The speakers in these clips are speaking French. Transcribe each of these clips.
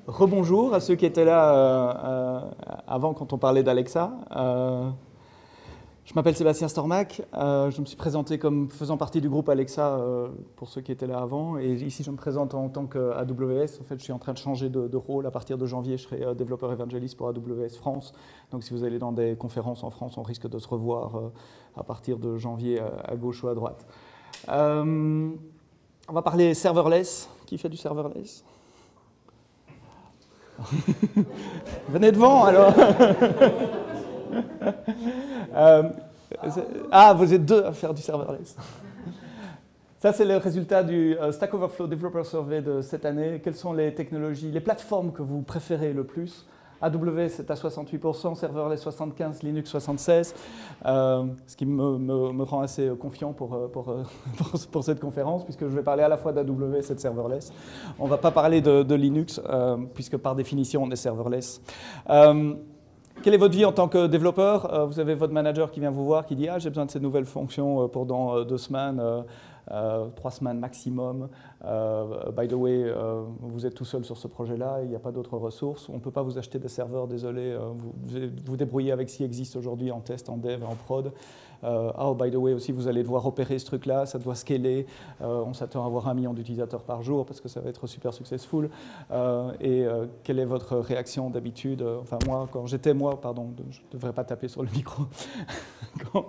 Rebonjour à ceux qui étaient là avant quand on parlait d'Alexa. Je m'appelle Sébastien Stormac. Je me suis présenté comme faisant partie du groupe Alexa pour ceux qui étaient là avant. Et ici, je me présente en tant qu'AWS. En fait, je suis en train de changer de rôle. À partir de janvier, je serai développeur évangéliste pour AWS France. Donc, si vous allez dans des conférences en France, on risque de se revoir à partir de janvier à gauche ou à droite. On va parler serverless. Qui fait du serverless? Venez devant alors. Vous êtes deux à faire du serverless. Ça, c'est le résultat du Stack Overflow Developer Survey de cette année. Quelles sont les technologies, les plateformes que vous préférez le plus? AWS est à 68%, serverless 75%, Linux 76%, ce qui me rend assez confiant pour cette conférence, puisque je vais parler à la fois d'AWS et de serverless. On ne va pas parler de Linux, puisque par définition, on est serverless. Quelle est votre vie en tant que développeur? Vous avez votre manager qui vient vous voir, qui dit « Ah, j'ai besoin de ces nouvelles fonctions pour dans 2 semaines, 3 semaines maximum. By the way, vous êtes tout seul sur ce projet-là, il n'y a pas d'autres ressources. On ne peut pas vous acheter des serveurs, désolé. Vous débrouillez avec ce qui existe aujourd'hui en test, en dev, en prod. By the way, aussi, vous allez devoir opérer ce truc-là, ça doit scaler. On s'attend à avoir 1 million d'utilisateurs par jour parce que ça va être super successful. Quelle est votre réaction d'habitude? Enfin, moi, je ne devrais pas taper sur le micro.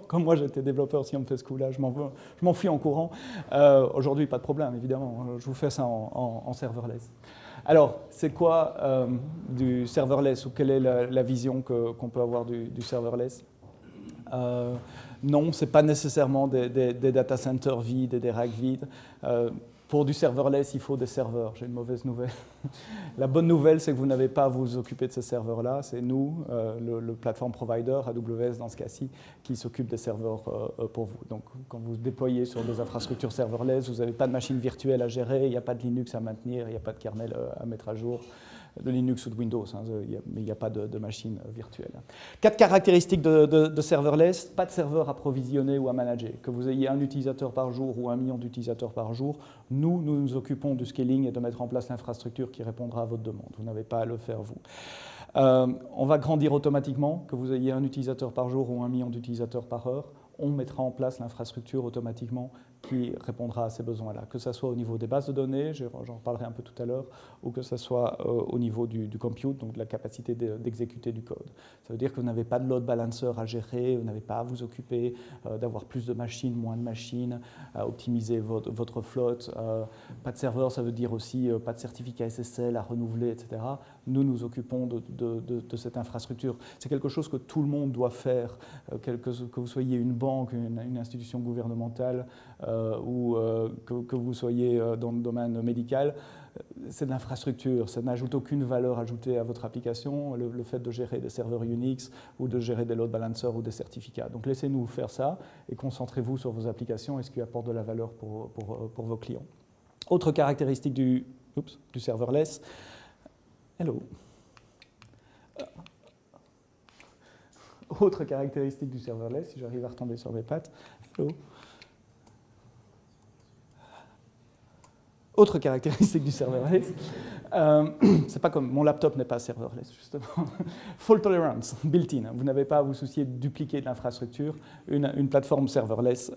quand moi, j'étais développeur, si on me fait ce coup-là, je m'enfuis en courant. Aujourd'hui, pas de problème, évidemment. Je vous fais ça en serverless. Alors, c'est quoi du serverless ou quelle est la vision qu'on peut avoir du serverless? Non, ce n'est pas nécessairement des data centers vides et des racks vides. Pour du serverless, il faut des serveurs. J'ai une mauvaise nouvelle. La bonne nouvelle, c'est que vous n'avez pas à vous occuper de ces serveurs-là. C'est nous, le platform provider, AWS dans ce cas-ci, qui s'occupe des serveurs pour vous. Donc, quand vous déployez sur des infrastructures serverless, vous n'avez pas de machine virtuelle à gérer, il n'y a pas de Linux à maintenir, il n'y a pas de kernel à mettre à jour. De Linux ou de Windows, mais il n'y a pas de machine virtuelle. 4 caractéristiques de serverless, pas de serveur à provisionner ou à manager. Que vous ayez 1 utilisateur par jour ou 1 million d'utilisateurs par jour, nous nous occupons du scaling et de mettre en place l'infrastructure qui répondra à votre demande. Vous n'avez pas à le faire vous. On va grandir automatiquement, que vous ayez 1 utilisateur par jour ou 1 million d'utilisateurs par heure, on mettra en place l'infrastructure automatiquement qui répondra à ces besoins-là, que ce soit au niveau des bases de données, j'en reparlerai un peu tout à l'heure, ou que ce soit au niveau du compute, donc de la capacité d'exécuter du code. Ça veut dire que vous n'avez pas de load balancer à gérer, vous n'avez pas à vous occuper d'avoir plus de machines, moins de machines, à optimiser votre flotte. Pas de serveur, ça veut dire aussi pas de certificat SSL à renouveler, etc. Nous nous occupons de cette infrastructure. C'est quelque chose que tout le monde doit faire, que vous soyez une banque, une institution gouvernementale, ou que vous soyez dans le domaine médical, c'est de l'infrastructure, ça n'ajoute aucune valeur ajoutée à votre application, le fait de gérer des serveurs Unix ou de gérer des load balancers ou des certificats. Donc laissez-nous faire ça et concentrez-vous sur vos applications et ce qui apporte de la valeur pour vos clients. Autre caractéristique du serverless. Hello. Autre caractéristique du serverless, si j'arrive à retomber sur mes pattes. Hello. Autre caractéristique du serverless, c'est pas comme mon laptop n'est pas serverless, justement. Fault tolerance, built-in. Vous n'avez pas à vous soucier de dupliquer de l'infrastructure. Une plateforme serverless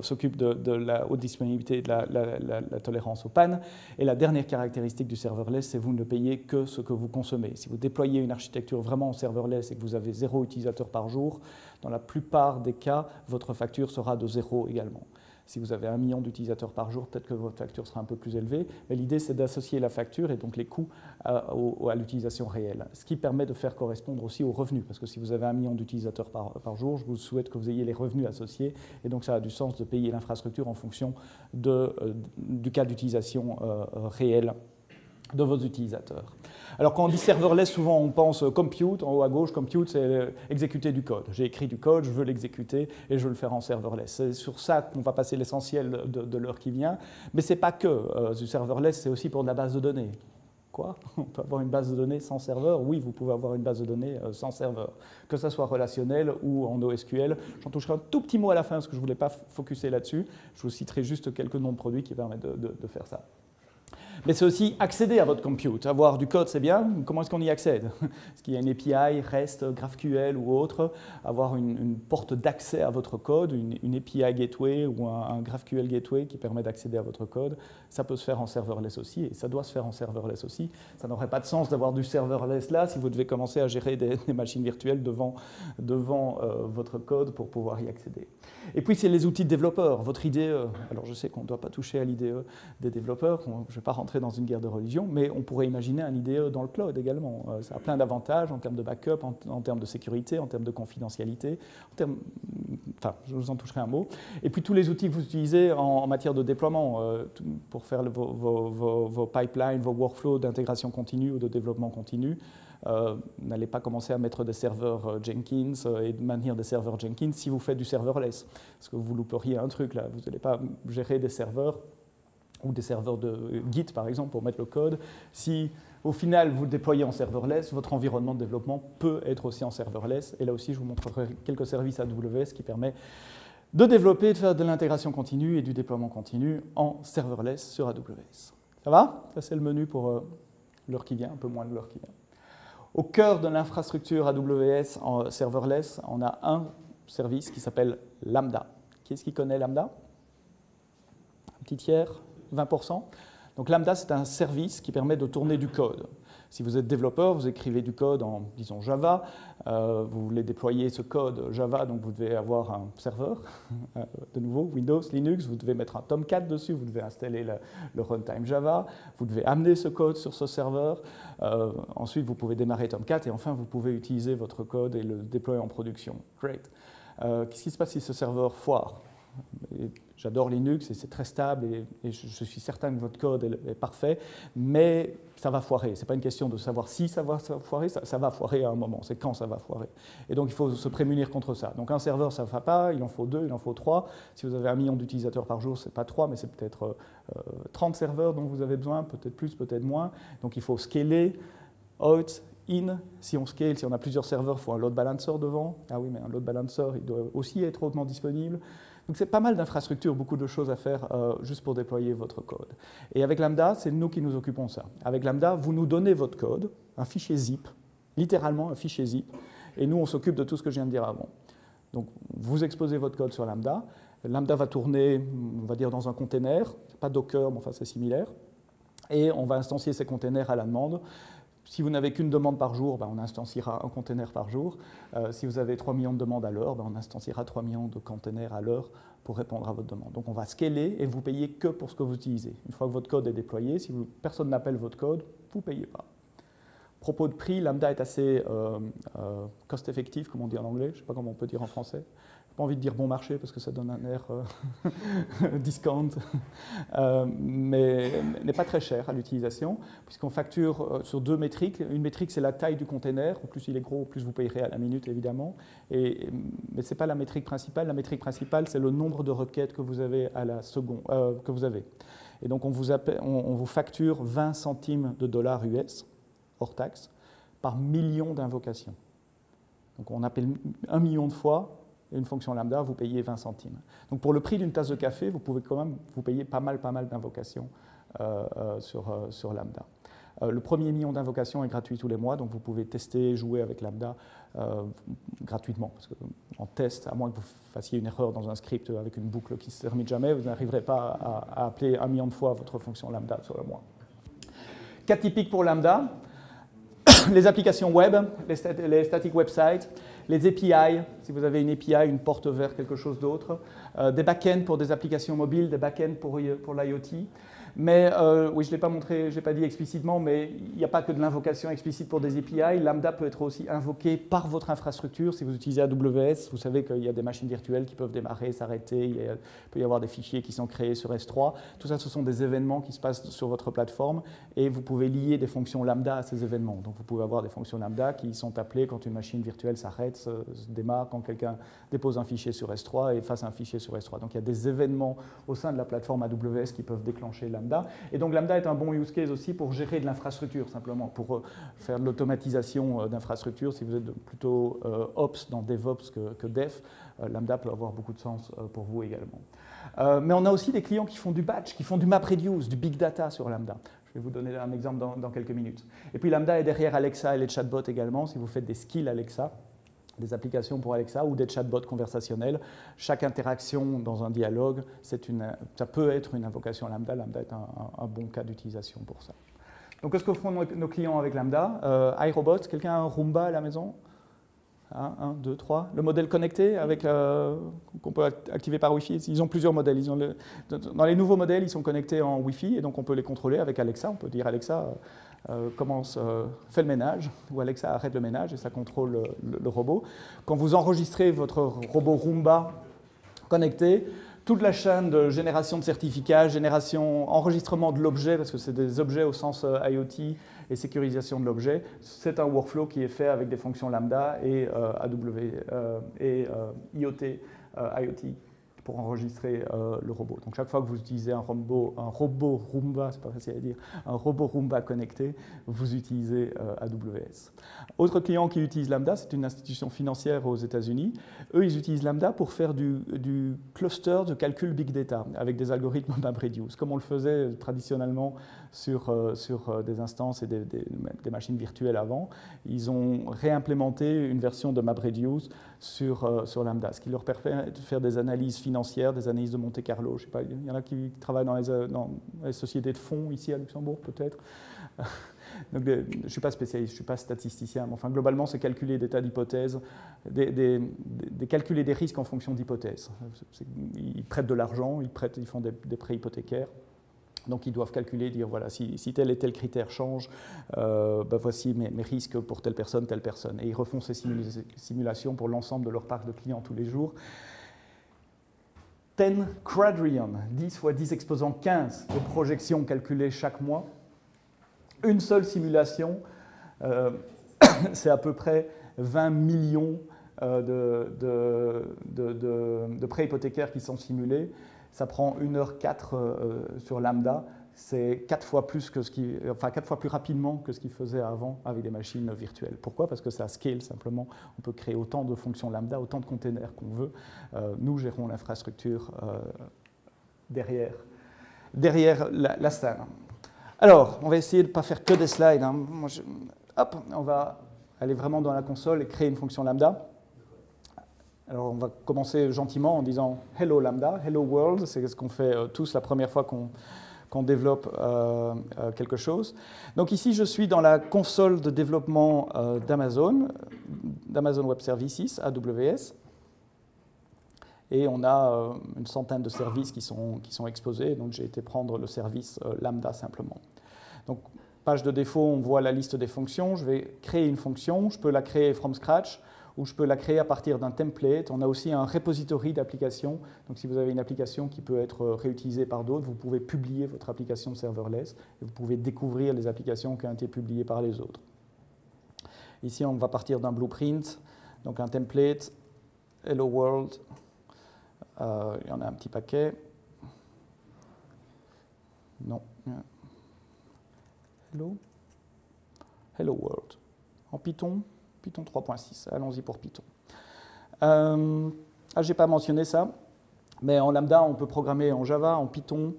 s'occupe de la haute disponibilité et de la tolérance aux pannes. Et la dernière caractéristique du serverless, c'est que vous ne payez que ce que vous consommez. Si vous déployez une architecture vraiment en serverless et que vous avez 0 utilisateur par jour, dans la plupart des cas, votre facture sera de 0 également. Si vous avez 1 million d'utilisateurs par jour, peut-être que votre facture sera un peu plus élevée. Mais l'idée, c'est d'associer la facture et donc les coûts à l'utilisation réelle. Ce qui permet de faire correspondre aussi aux revenus. Parce que si vous avez 1 million d'utilisateurs par jour, je vous souhaite que vous ayez les revenus associés. Et donc, ça a du sens de payer l'infrastructure en fonction du cas d'utilisation réel de vos utilisateurs. Alors quand on dit serverless, souvent on pense compute, en haut à gauche, compute c'est exécuter du code. J'ai écrit du code, je veux l'exécuter et je veux le faire en serverless. C'est sur ça qu'on va passer l'essentiel de l'heure qui vient, mais ce n'est pas que du serverless, c'est aussi pour de la base de données. Quoi? On peut avoir une base de données sans serveur? Oui, vous pouvez avoir une base de données sans serveur. Que ça soit relationnel ou en NoSQL. J'en toucherai un tout petit mot à la fin parce que je ne voulais pas focuser là-dessus. Je vous citerai juste quelques noms de produits qui permettent de faire ça. Mais c'est aussi accéder à votre compute. Avoir du code, c'est bien. Comment est-ce qu'on y accède? Est-ce qu'il y a une API, REST, GraphQL ou autre? Avoir une porte d'accès à votre code, une API gateway ou un GraphQL gateway qui permet d'accéder à votre code, ça peut se faire en serverless aussi, et ça doit se faire en serverless aussi. Ça n'aurait pas de sens d'avoir du serverless là si vous devez commencer à gérer des machines virtuelles devant votre code pour pouvoir y accéder. Et puis, c'est les outils de développeurs. Votre IDE, alors je sais qu'on ne doit pas toucher à l'IDE des développeurs, je ne vais pas rentrer dans une guerre de religion, mais on pourrait imaginer un IDE dans le cloud également. Ça a plein d'avantages en termes de backup, en termes de sécurité, en termes de confidentialité, enfin, je vous en toucherai un mot. Et puis, tous les outils que vous utilisez en matière de déploiement pour faire vos pipelines, vos workflows d'intégration continue ou de développement continu. N'allez pas commencer à mettre des serveurs Jenkins et de maintenir des serveurs Jenkins si vous faites du serverless. Parce que vous louperiez un truc là. Vous n'allez pas gérer des serveurs ou des serveurs de Git par exemple pour mettre le code. Si au final vous le déployez en serverless, votre environnement de développement peut être aussi en serverless. Et là aussi, je vous montrerai quelques services AWS qui permettent de développer, de faire de l'intégration continue et du déploiement continu en serverless sur AWS. Ça va? Ça c'est le menu pour l'heure qui vient, un peu moins de l'heure qui vient. Au cœur de l'infrastructure AWS en serverless, on a un service qui s'appelle Lambda. Qui est-ce qui connaît Lambda? Un petit tiers, 20%. Donc Lambda, c'est un service qui permet de tourner du code. Si vous êtes développeur, vous écrivez du code en, disons, Java, vous voulez déployer ce code Java, donc vous devez avoir un serveur, de nouveau, Windows, Linux, vous devez mettre un Tomcat dessus, vous devez installer le runtime Java, vous devez amener ce code sur ce serveur, ensuite vous pouvez démarrer Tomcat, et enfin vous pouvez utiliser votre code et le déployer en production. Great. Qu'est-ce qui se passe si ce serveur foire? J'adore Linux et c'est très stable et je suis certain que votre code est parfait, mais ça va foirer. Ce n'est pas une question de savoir si ça va foirer, ça va foirer à un moment, c'est quand ça va foirer. Et donc il faut se prémunir contre ça. Donc un serveur, ça ne va pas, il en faut 2, il en faut 3. Si vous avez 1 million d'utilisateurs par jour, ce n'est pas 3, mais c'est peut-être 30 serveurs dont vous avez besoin, peut-être plus, peut-être moins. Donc il faut scaler, out, in. Si on scale, si on a plusieurs serveurs, il faut un load balancer devant. Ah oui, mais un load balancer, il doit aussi être hautement disponible. Donc c'est pas mal d'infrastructures, beaucoup de choses à faire juste pour déployer votre code. Et avec Lambda, c'est nous qui nous occupons de ça. Avec Lambda, vous nous donnez votre code, un fichier zip, littéralement un fichier zip, et nous on s'occupe de tout ce que je viens de dire avant. Donc vous exposez votre code sur Lambda, Lambda va tourner, on va dire, dans un container, pas Docker, mais enfin c'est similaire, et on va instancier ces containers à la demande. Si vous n'avez qu'une demande par jour, on instanciera un container par jour. Si vous avez 3 millions de demandes à l'heure, on instanciera 3 millions de containers à l'heure pour répondre à votre demande. Donc on va scaler et vous payez que pour ce que vous utilisez. Une fois que votre code est déployé, si personne n'appelle votre code, vous ne payez pas. Propos de prix, Lambda est assez cost-effective, comme on dit en anglais. Je ne sais pas comment on peut dire en français. Pas envie de dire bon marché parce que ça donne un air discount, mais n'est pas très cher à l'utilisation, puisqu'on facture sur 2 métriques. Une métrique, c'est la taille du container. Au plus il est gros, au plus vous payerez à la minute, évidemment. Mais ce n'est pas la métrique principale. La métrique principale, c'est le nombre de requêtes que vous avez à la seconde. Que vous avez. Et donc, on vous facture 20 centimes de dollars US, hors taxe, par million d'invocations. Donc, on appelle 1 million de fois. Et une fonction lambda, vous payez 20 centimes. Donc pour le prix d'une tasse de café, vous pouvez quand même vous payer pas mal d'invocations sur lambda. Le premier million d'invocations est gratuit tous les mois, donc vous pouvez tester, jouer avec lambda gratuitement. Parce qu'en test, à moins que vous fassiez une erreur dans un script avec une boucle qui ne se termine jamais, vous n'arriverez pas à appeler 1 million de fois votre fonction lambda sur le mois. Cas typique pour lambda. Les applications web, les static websites, les API, si vous avez une API, une porte vers quelque chose d'autre, des backends pour des applications mobiles, des backends pour l'IoT. Mais oui, je ne l'ai pas montré, je ne l'ai pas dit explicitement, mais il n'y a pas que de l'invocation explicite pour des API. Lambda peut être aussi invoqué par votre infrastructure. Si vous utilisez AWS, vous savez qu'il y a des machines virtuelles qui peuvent démarrer, s'arrêter. Il peut y avoir des fichiers qui sont créés sur S3. Tout ça, ce sont des événements qui se passent sur votre plateforme et vous pouvez lier des fonctions Lambda à ces événements. Donc vous pouvez avoir des fonctions Lambda qui sont appelées quand une machine virtuelle s'arrête, se démarre, quand quelqu'un dépose un fichier sur S3 et efface un fichier sur S3. Donc il y a des événements au sein de la plateforme AWS qui peuvent déclencher Lambda. Et donc Lambda est un bon use case aussi pour gérer de l'infrastructure, simplement, pour faire de l'automatisation d'infrastructure. Si vous êtes plutôt Ops dans DevOps que Dev, Lambda peut avoir beaucoup de sens pour vous également. Mais on a aussi des clients qui font du batch, qui font du MapReduce, du big data sur Lambda. Je vais vous donner un exemple dans quelques minutes. Et puis Lambda est derrière Alexa et les chatbots également. Si vous faites des skills Alexa, des applications pour Alexa ou des chatbots conversationnels, chaque interaction dans un dialogue, ça peut être une invocation Lambda. Lambda est un bon cas d'utilisation pour ça. Donc, qu'est-ce que font nos clients avec Lambda? iRobot, quelqu'un a un Roomba à la maison? 1, 2, 3. Le modèle connecté qu'on peut activer par Wi-Fi. Ils ont plusieurs modèles. Dans les nouveaux modèles, ils sont connectés en Wi-Fi et donc on peut les contrôler avec Alexa. On peut dire Alexa, fais le ménage, ou Alexa, arrête le ménage, et ça contrôle le robot. Quand vous enregistrez votre robot Roomba connecté, toute la chaîne de génération de certificats, enregistrement de l'objet, parce que c'est des objets au sens IoT et sécurisation de l'objet, c'est un workflow qui est fait avec des fonctions lambda et IoT pour enregistrer le robot. Donc chaque fois que vous utilisez un robot Roomba, c'est pas facile à dire, un robot Roomba connecté, vous utilisez AWS. Autre client qui utilise Lambda, c'est une institution financière aux États-Unis. Eux, ils utilisent Lambda pour faire du cluster de calcul big data avec des algorithmes MapReduce, comme on le faisait traditionnellement sur des instances et des machines virtuelles avant. Ils ont réimplémenté une version de MapReduce sur Lambda, ce qui leur permet de faire des analyses financières, des analyses de Monte Carlo. Je sais pas, il y en a qui travaillent dans les sociétés de fonds ici à Luxembourg, peut-être. Donc, je ne suis pas spécialiste, je ne suis pas statisticien, mais enfin, globalement, c'est calculer des tas d'hypothèses, calculer des risques en fonction d'hypothèses. Ils prêtent de l'argent, ils font des prêts hypothécaires. Donc, ils doivent calculer, dire, voilà, si tel et tel critère change, voici mes risques pour telle personne. Et ils refont ces simulations pour l'ensemble de leur parc de clients tous les jours. 10 quadrillion, 10 fois 10 exposant 15 de projections calculées chaque mois. Une seule simulation, c'est à peu près 20 millions de prêts hypothécaires qui sont simulés. Ça prend 1h04 sur Lambda. C'est 4 fois plus rapidement que ce qu'il faisait avant avec des machines virtuelles. Pourquoi? Parce que ça scale simplement. On peut créer autant de fonctions Lambda, autant de containers qu'on veut. Nous gérons l'infrastructure derrière la salle. Alors, on va essayer de ne pas faire que des slides. Hein. On va aller vraiment dans la console et créer une fonction Lambda. Alors, on va commencer gentiment en disant « Hello Lambda »,« Hello World », c'est ce qu'on fait tous la première fois qu'on développe quelque chose. Donc ici, je suis dans la console de développement d'Amazon Web Services, AWS. Et on a une centaine de services qui sont exposés. Donc j'ai été prendre le service Lambda simplement. Donc page de défaut, on voit la liste des fonctions. Je vais créer une fonction. Je peux la créer from scratch ou je peux la créer à partir d'un template. On a aussi un repository d'applications. Donc si vous avez une application qui peut être réutilisée par d'autres, vous pouvez publier votre application serverless et vous pouvez découvrir les applications qui ont été publiées par les autres. Ici, on va partir d'un blueprint, donc un template, Hello World. Il y en a un petit paquet. Non. Hello World. En Python. Python 3.6, allons-y pour Python. Je n'ai pas mentionné ça, mais en Lambda, on peut programmer en Java, en Python,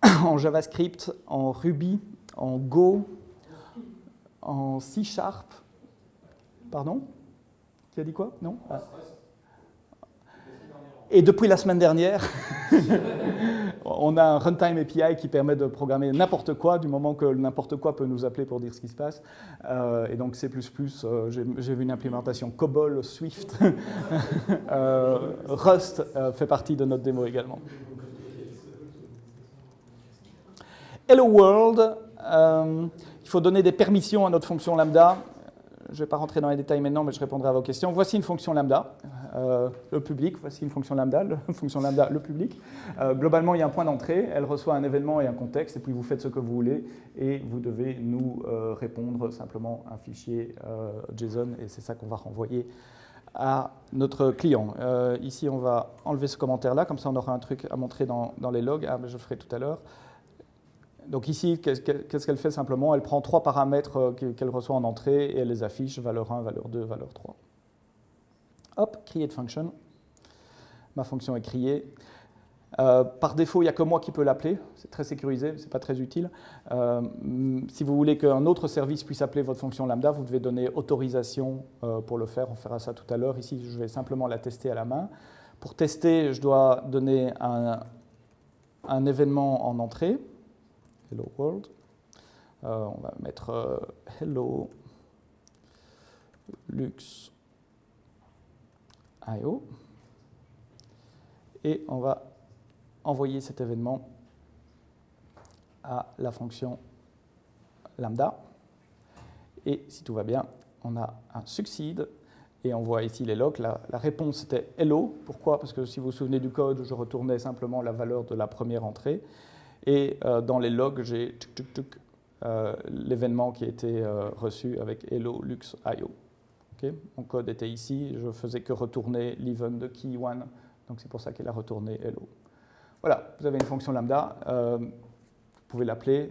en JavaScript, en Ruby, en Go, en C#. Pardon? Tu as dit quoi? Non? Et depuis la semaine dernière, on a un runtime API qui permet de programmer n'importe quoi, du moment que n'importe quoi peut nous appeler pour dire ce qui se passe. Et donc C++, j'ai vu une implémentation COBOL, Swift, Rust fait partie de notre démo également. Hello World, il faut donner des permissions à notre fonction Lambda. Je ne vais pas rentrer dans les détails maintenant, mais je répondrai à vos questions. Voici une fonction Lambda, le public. Voici une fonction Lambda, le public. Globalement, il y a un point d'entrée. Elle reçoit un événement et un contexte, et puis vous faites ce que vous voulez, et vous devez nous répondre simplement un fichier JSON, et c'est ça qu'on va renvoyer à notre client. Ici, on va enlever ce commentaire-là, comme ça on aura un truc à montrer dans les logs. Ah, mais je le ferai tout à l'heure. Donc ici, qu'est-ce qu'elle fait simplement? Elle prend 3 paramètres qu'elle reçoit en entrée et elle les affiche, valeur 1, valeur 2, valeur 3. Hop, create function. Ma fonction est créée. Par défaut, il n'y a que moi qui peux l'appeler. C'est très sécurisé, ce n'est pas très utile. Si vous voulez qu'un autre service puisse appeler votre fonction lambda, vous devez donner autorisation pour le faire. On fera ça tout à l'heure. Ici, je vais simplement la tester à la main. Pour tester, je dois donner un événement en entrée. Hello world. On va mettre hello lux IO. Et on va envoyer cet événement à la fonction lambda. Et si tout va bien, on a un succeed. Et on voit ici les logs. La réponse était hello. Pourquoi? Parce que si vous vous souvenez du code, je retournais simplement la valeur de la première entrée. Et dans les logs, j'ai l'événement qui a été reçu avec hello lux IO. Okay? Mon code était ici. Je faisais que retourner l'event de key1. Donc c'est pour ça qu'il a retourné hello. Voilà, vous avez une fonction lambda. Vous pouvez l'appeler.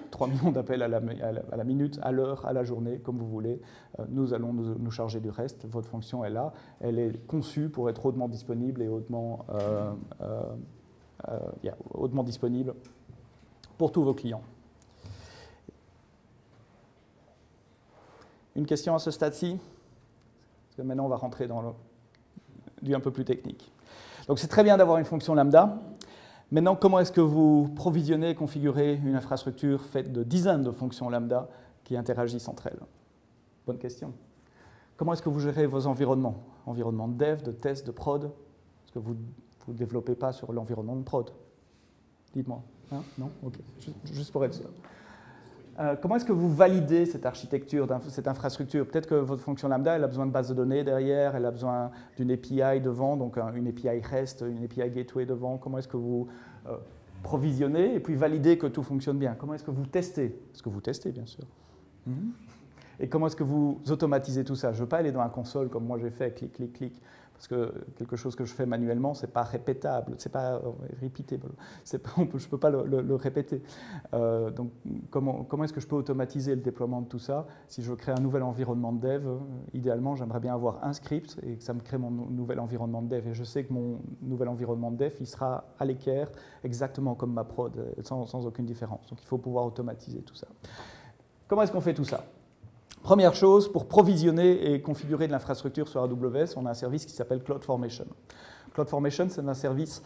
3 millions d'appels à la minute, à l'heure, à la journée, comme vous voulez. Nous allons nous charger du reste. Votre fonction est là. Elle est conçue pour être hautement disponible et hautement disponible pour tous vos clients. Une question à ce stade-ci? Parce que maintenant, on va rentrer dans du un peu plus technique. Donc, c'est très bien d'avoir une fonction lambda. Maintenant, comment est-ce que vous provisionnez et configurez une infrastructure faite de dizaines de fonctions lambda qui interagissent entre elles? Bonne question. Comment est-ce que vous gérez vos environnements? Environnement de dev, de test, de prod? Parce que vous ne développez pas sur l'environnement de prod. Dites-moi. Hein? Non? Ok. Juste pour être sûr. Comment est-ce que vous validez cette architecture, cette infrastructure? Peut-être que votre fonction lambda, elle a besoin de base de données derrière, elle a besoin d'une API devant, donc une API REST, une API Gateway devant. Comment est-ce que vous provisionnez et puis validez que tout fonctionne bien? Comment est-ce que vous testez? Parce que vous testez, bien sûr. Et comment est-ce que vous automatisez tout ça? Je ne veux pas aller dans la console comme moi j'ai fait, clic, clic, clic. Parce que quelque chose que je fais manuellement, ce n'est pas répétable, ce n'est pas repeatable. Je ne peux pas le répéter. Donc, comment est-ce que je peux automatiser le déploiement de tout ça? Si je veux créer un nouvel environnement de dev, idéalement, j'aimerais bien avoir un script et que ça me crée mon nouvel environnement de dev. Et je sais que mon nouvel environnement de dev, il sera à l'équerre, exactement comme ma prod, sans aucune différence. Donc, il faut pouvoir automatiser tout ça. Comment est-ce qu'on fait tout ça? Première chose, pour provisionner et configurer de l'infrastructure sur AWS, on a un service qui s'appelle CloudFormation. CloudFormation, c'est un service,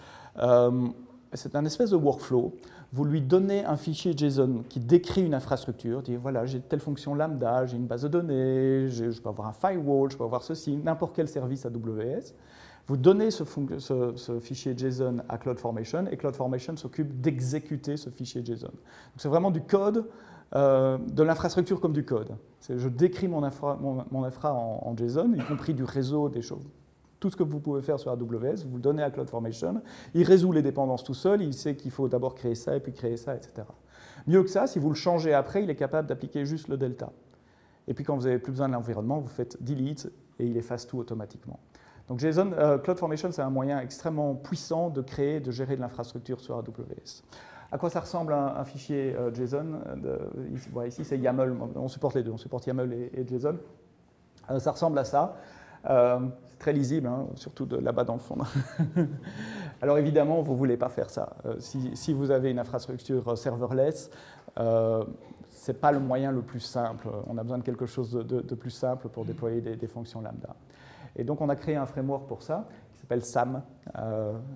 c'est un espèce de workflow. Vous lui donnez un fichier JSON qui décrit une infrastructure, dit voilà, j'ai telle fonction lambda, j'ai une base de données, je peux avoir un firewall, je peux avoir ceci, n'importe quel service AWS. Vous donnez ce fichier JSON à CloudFormation et CloudFormation s'occupe d'exécuter ce fichier JSON. C'est vraiment du code, de l'infrastructure comme du code. Je décris mon infra en JSON, y compris du réseau, des choses. Tout ce que vous pouvez faire sur AWS, vous le donnez à CloudFormation, il résout les dépendances tout seul, il sait qu'il faut d'abord créer ça et puis créer ça, etc. Mieux que ça, si vous le changez après, il est capable d'appliquer juste le delta. Et puis quand vous n'avez plus besoin de l'environnement, vous faites delete et il efface tout automatiquement. Donc CloudFormation, c'est un moyen extrêmement puissant de créer, de gérer de l'infrastructure sur AWS. À quoi ça ressemble un fichier JSON? Ici, c'est YAML. On supporte les deux, on supporte YAML et JSON. Ça ressemble à ça. C'est très lisible, hein, surtout de là-bas dans le fond. Alors évidemment, vous ne voulez pas faire ça. Si vous avez une infrastructure serverless, ce n'est pas le moyen le plus simple. On a besoin de quelque chose de plus simple pour déployer des fonctions lambda. Et donc, on a créé un framework pour ça, qui s'appelle SAM.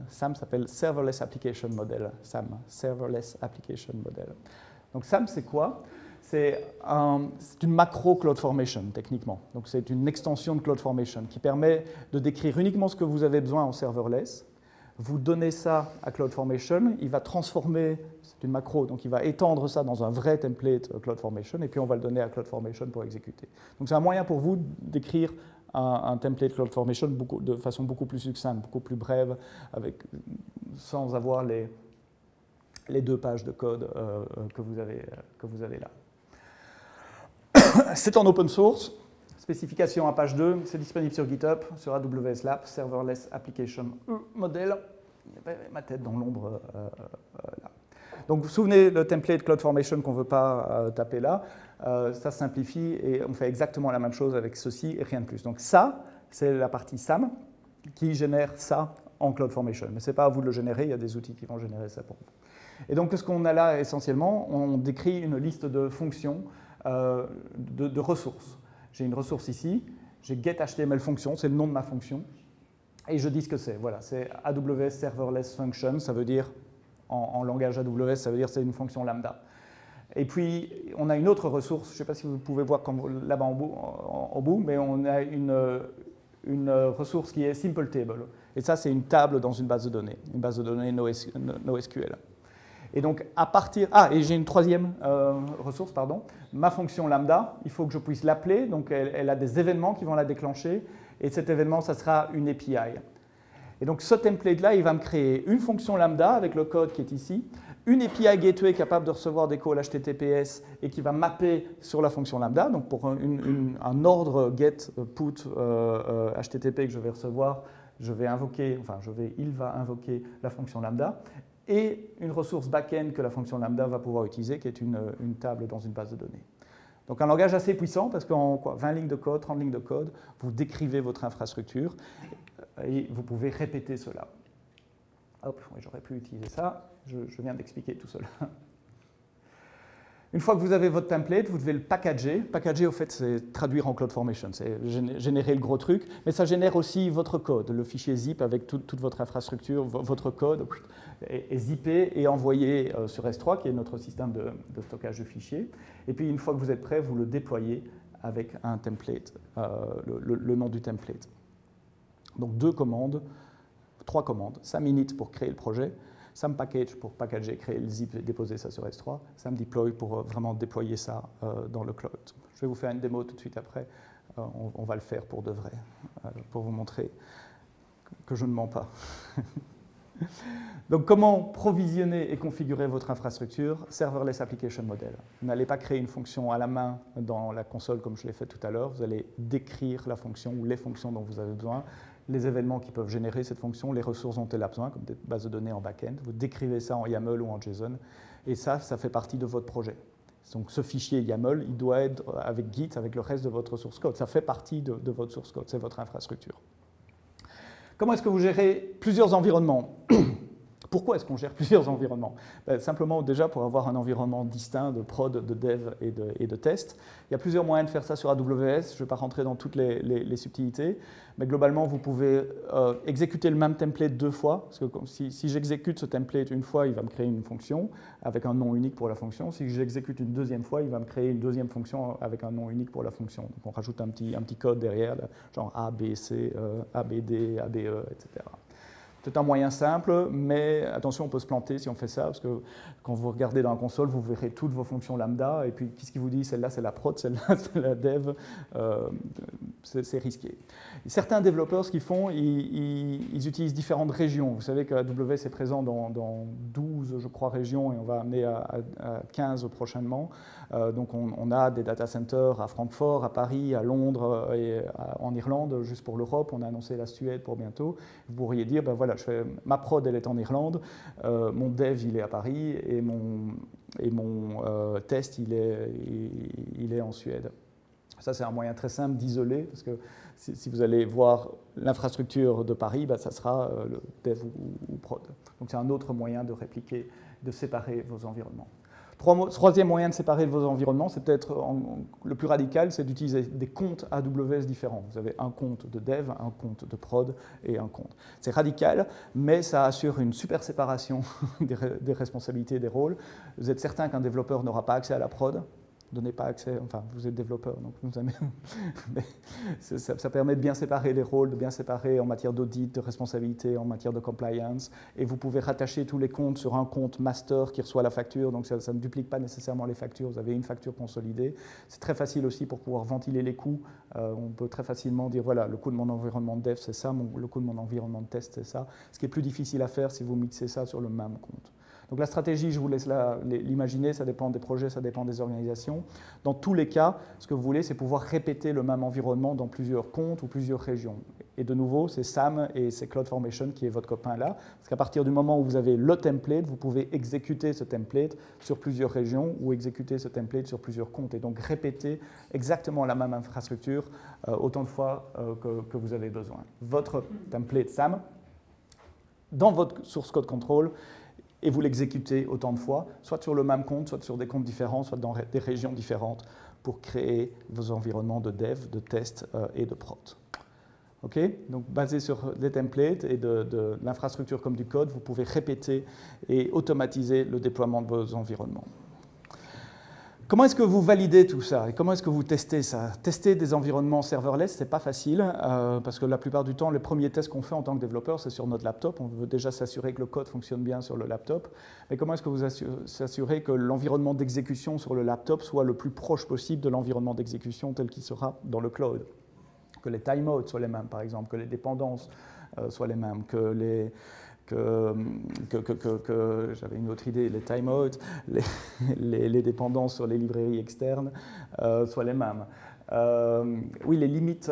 SAM s'appelle Serverless Application Model. SAM, Serverless Application Model. Donc, SAM, c'est quoi? C'est une macro CloudFormation, techniquement. Donc, c'est une extension de CloudFormation qui permet de décrire uniquement ce que vous avez besoin en serverless. Vous donnez ça à CloudFormation, il va transformer, c'est une macro, donc il va étendre ça dans un vrai template CloudFormation, et puis on va le donner à CloudFormation pour exécuter. Donc, c'est un moyen pour vous d'écrire un template CloudFormation de façon beaucoup plus succincte, beaucoup plus brève, sans avoir les 2 pages de code que vous avez là. C'est en open source, spécification à page 2, c'est disponible sur GitHub, sur AWS Lab, Serverless Application Model. Il y avait ma tête dans l'ombre là. Donc vous vous souvenez le template CloudFormation qu'on ne veut pas taper là, ça simplifie et on fait exactement la même chose avec ceci et rien de plus. Donc ça, c'est la partie SAM qui génère ça en CloudFormation. Mais ce n'est pas à vous de le générer, il y a des outils qui vont générer ça pour vous. Et donc, ce qu'on a là, essentiellement, on décrit une liste de fonctions, de ressources. J'ai une ressource ici, j'ai getHTML function, c'est le nom de ma fonction, et je dis ce que c'est. Voilà, c'est AWS Serverless Function, ça veut dire, en langage AWS, ça veut dire c'est une fonction lambda. Et puis, on a une autre ressource, je ne sais pas si vous pouvez voir là-bas en bout, mais on a une ressource qui est Simple Table. Et ça, c'est une table dans une base de données NoSQL. Et donc, à partir... Ah, et j'ai une troisième ressource, pardon. Ma fonction lambda, il faut que je puisse l'appeler. Donc, elle a des événements qui vont la déclencher. Et cet événement, ça sera une API. Et donc, ce template-là, il va me créer une fonction lambda avec le code qui est ici, une API gateway capable de recevoir des calls HTTPS et qui va mapper sur la fonction lambda. Donc, pour un ordre get, put, HTTP que je vais recevoir, il va invoquer la fonction lambda. Et une ressource back-end que la fonction lambda va pouvoir utiliser, qui est une table dans une base de données. Donc un langage assez puissant, parce qu'en 20 lignes de code, 30 lignes de code, vous décrivez votre infrastructure et vous pouvez répéter cela. Hop, j'aurais pu utiliser ça, je viens d'expliquer tout seul. Une fois que vous avez votre template, vous devez le packager. Packager, au fait, c'est traduire en CloudFormation, c'est générer le gros truc, mais ça génère aussi votre code. Le fichier zip avec toute votre infrastructure, votre code est zippé et envoyé sur S3, qui est notre système de stockage de fichiers. Et puis, une fois que vous êtes prêt, vous le déployez avec un template, le nom du template. Donc, 3 commandes, 5 minutes pour créer le projet, SAM package pour packager, créer le zip et déposer ça sur S3, SAM deploy pour vraiment déployer ça dans le cloud. Je vais vous faire une démo tout de suite après, on va le faire pour de vrai, pour vous montrer que je ne mens pas. Donc comment provisionner et configurer votre infrastructure? Serverless Application Model. Vous n'allez pas créer une fonction à la main dans la console comme je l'ai fait tout à l'heure, vous allez décrire la fonction ou les fonctions dont vous avez besoin, les événements qui peuvent générer cette fonction, les ressources dont elle a besoin, comme des bases de données en back-end. Vous décrivez ça en YAML ou en JSON, et ça fait partie de votre projet. Donc ce fichier YAML, il doit être avec Git, avec le reste de votre source code. Ça fait partie de votre source code, c'est votre infrastructure. Comment est-ce que vous gérez plusieurs environnements? Pourquoi est-ce qu'on gère plusieurs environnements? Simplement déjà pour avoir un environnement distinct de prod, de dev et de test. Il y a plusieurs moyens de faire ça sur AWS, je ne vais pas rentrer dans toutes les subtilités, mais globalement vous pouvez exécuter le même template 2 fois, parce que si j'exécute ce template une fois, il va me créer une fonction avec un nom unique pour la fonction. Si j'exécute une deuxième fois, il va me créer une deuxième fonction avec un nom unique pour la fonction. Donc on rajoute un petit code derrière, genre A, B, C, A, B, D, A, B, E, etc. C'est un moyen simple, mais attention, on peut se planter si on fait ça, parce que quand vous regardez dans la console, vous verrez toutes vos fonctions lambda, et puis qu'est-ce qui vous dit? Celle-là, c'est la prod, celle-là, c'est la dev, c'est risqué. Certains développeurs, ce qu'ils font, ils utilisent différentes régions. Vous savez que AWS est présent dans 12, je crois, régions, et on va amener à 15 prochainement. Donc on a des data centers à Francfort, à Paris, à Londres et en Irlande, juste pour l'Europe. On a annoncé la Suède pour bientôt. Vous pourriez dire, ben voilà, ma prod, elle est en Irlande, mon dev, il est à Paris, et mon test, il est en Suède. Ça, c'est un moyen très simple d'isoler, parce que si vous allez voir l'infrastructure de Paris, ben, ça sera le dev ou prod. Donc c'est un autre moyen de répliquer, de séparer vos environnements. Troisième moyen de séparer vos environnements, c'est peut-être le plus radical, c'est d'utiliser des comptes AWS différents. Vous avez un compte de dev, un compte de prod et un compte. C'est radical, mais ça assure une super séparation des responsabilités et des rôles. Vous êtes certain qu'un développeur n'aura pas accès à la prod. Donnez pas accès, enfin vous êtes développeur, donc vous aimez, mais ça permet de bien séparer les rôles, de bien séparer en matière d'audit, de responsabilité, en matière de compliance, et vous pouvez rattacher tous les comptes sur un compte master qui reçoit la facture, donc ça ne duplique pas nécessairement les factures, vous avez une facture consolidée. C'est très facile aussi pour pouvoir ventiler les coûts, on peut très facilement dire voilà, le coût de mon environnement de dev c'est ça, le coût de mon environnement de test c'est ça, ce qui est plus difficile à faire si vous mixez ça sur le même compte. Donc la stratégie, je vous laisse l'imaginer, ça dépend des projets, ça dépend des organisations. Dans tous les cas, ce que vous voulez, c'est pouvoir répéter le même environnement dans plusieurs comptes ou plusieurs régions. Et de nouveau, c'est SAM et c'est CloudFormation qui est votre copain là. Parce qu'à partir du moment où vous avez le template, vous pouvez exécuter ce template sur plusieurs régions ou exécuter ce template sur plusieurs comptes. Et donc répéter exactement la même infrastructure autant de fois que vous avez besoin. Votre template SAM, dans votre source code control et vous l'exécutez autant de fois, soit sur le même compte, soit sur des comptes différents, soit dans des régions différentes pour créer vos environnements de dev, de test et de prod. Okay, donc, basé sur des templates et de l'infrastructure comme du code, vous pouvez répéter et automatiser le déploiement de vos environnements. Comment est-ce que vous validez tout ça et comment est-ce que vous testez ça? Tester des environnements serverless, ce n'est pas facile parce que la plupart du temps, les premiers tests qu'on fait en tant que développeur, c'est sur notre laptop. On veut déjà s'assurer que le code fonctionne bien sur le laptop. Mais comment est-ce que vous s'assurez que l'environnement d'exécution sur le laptop soit le plus proche possible de l'environnement d'exécution tel qu'il sera dans le cloud? Que les timeouts soient les mêmes, par exemple, que les dépendances soient les mêmes, que j'avais une autre idée, les timeouts, les dépendances sur les librairies externes soient les mêmes. Oui, les limites,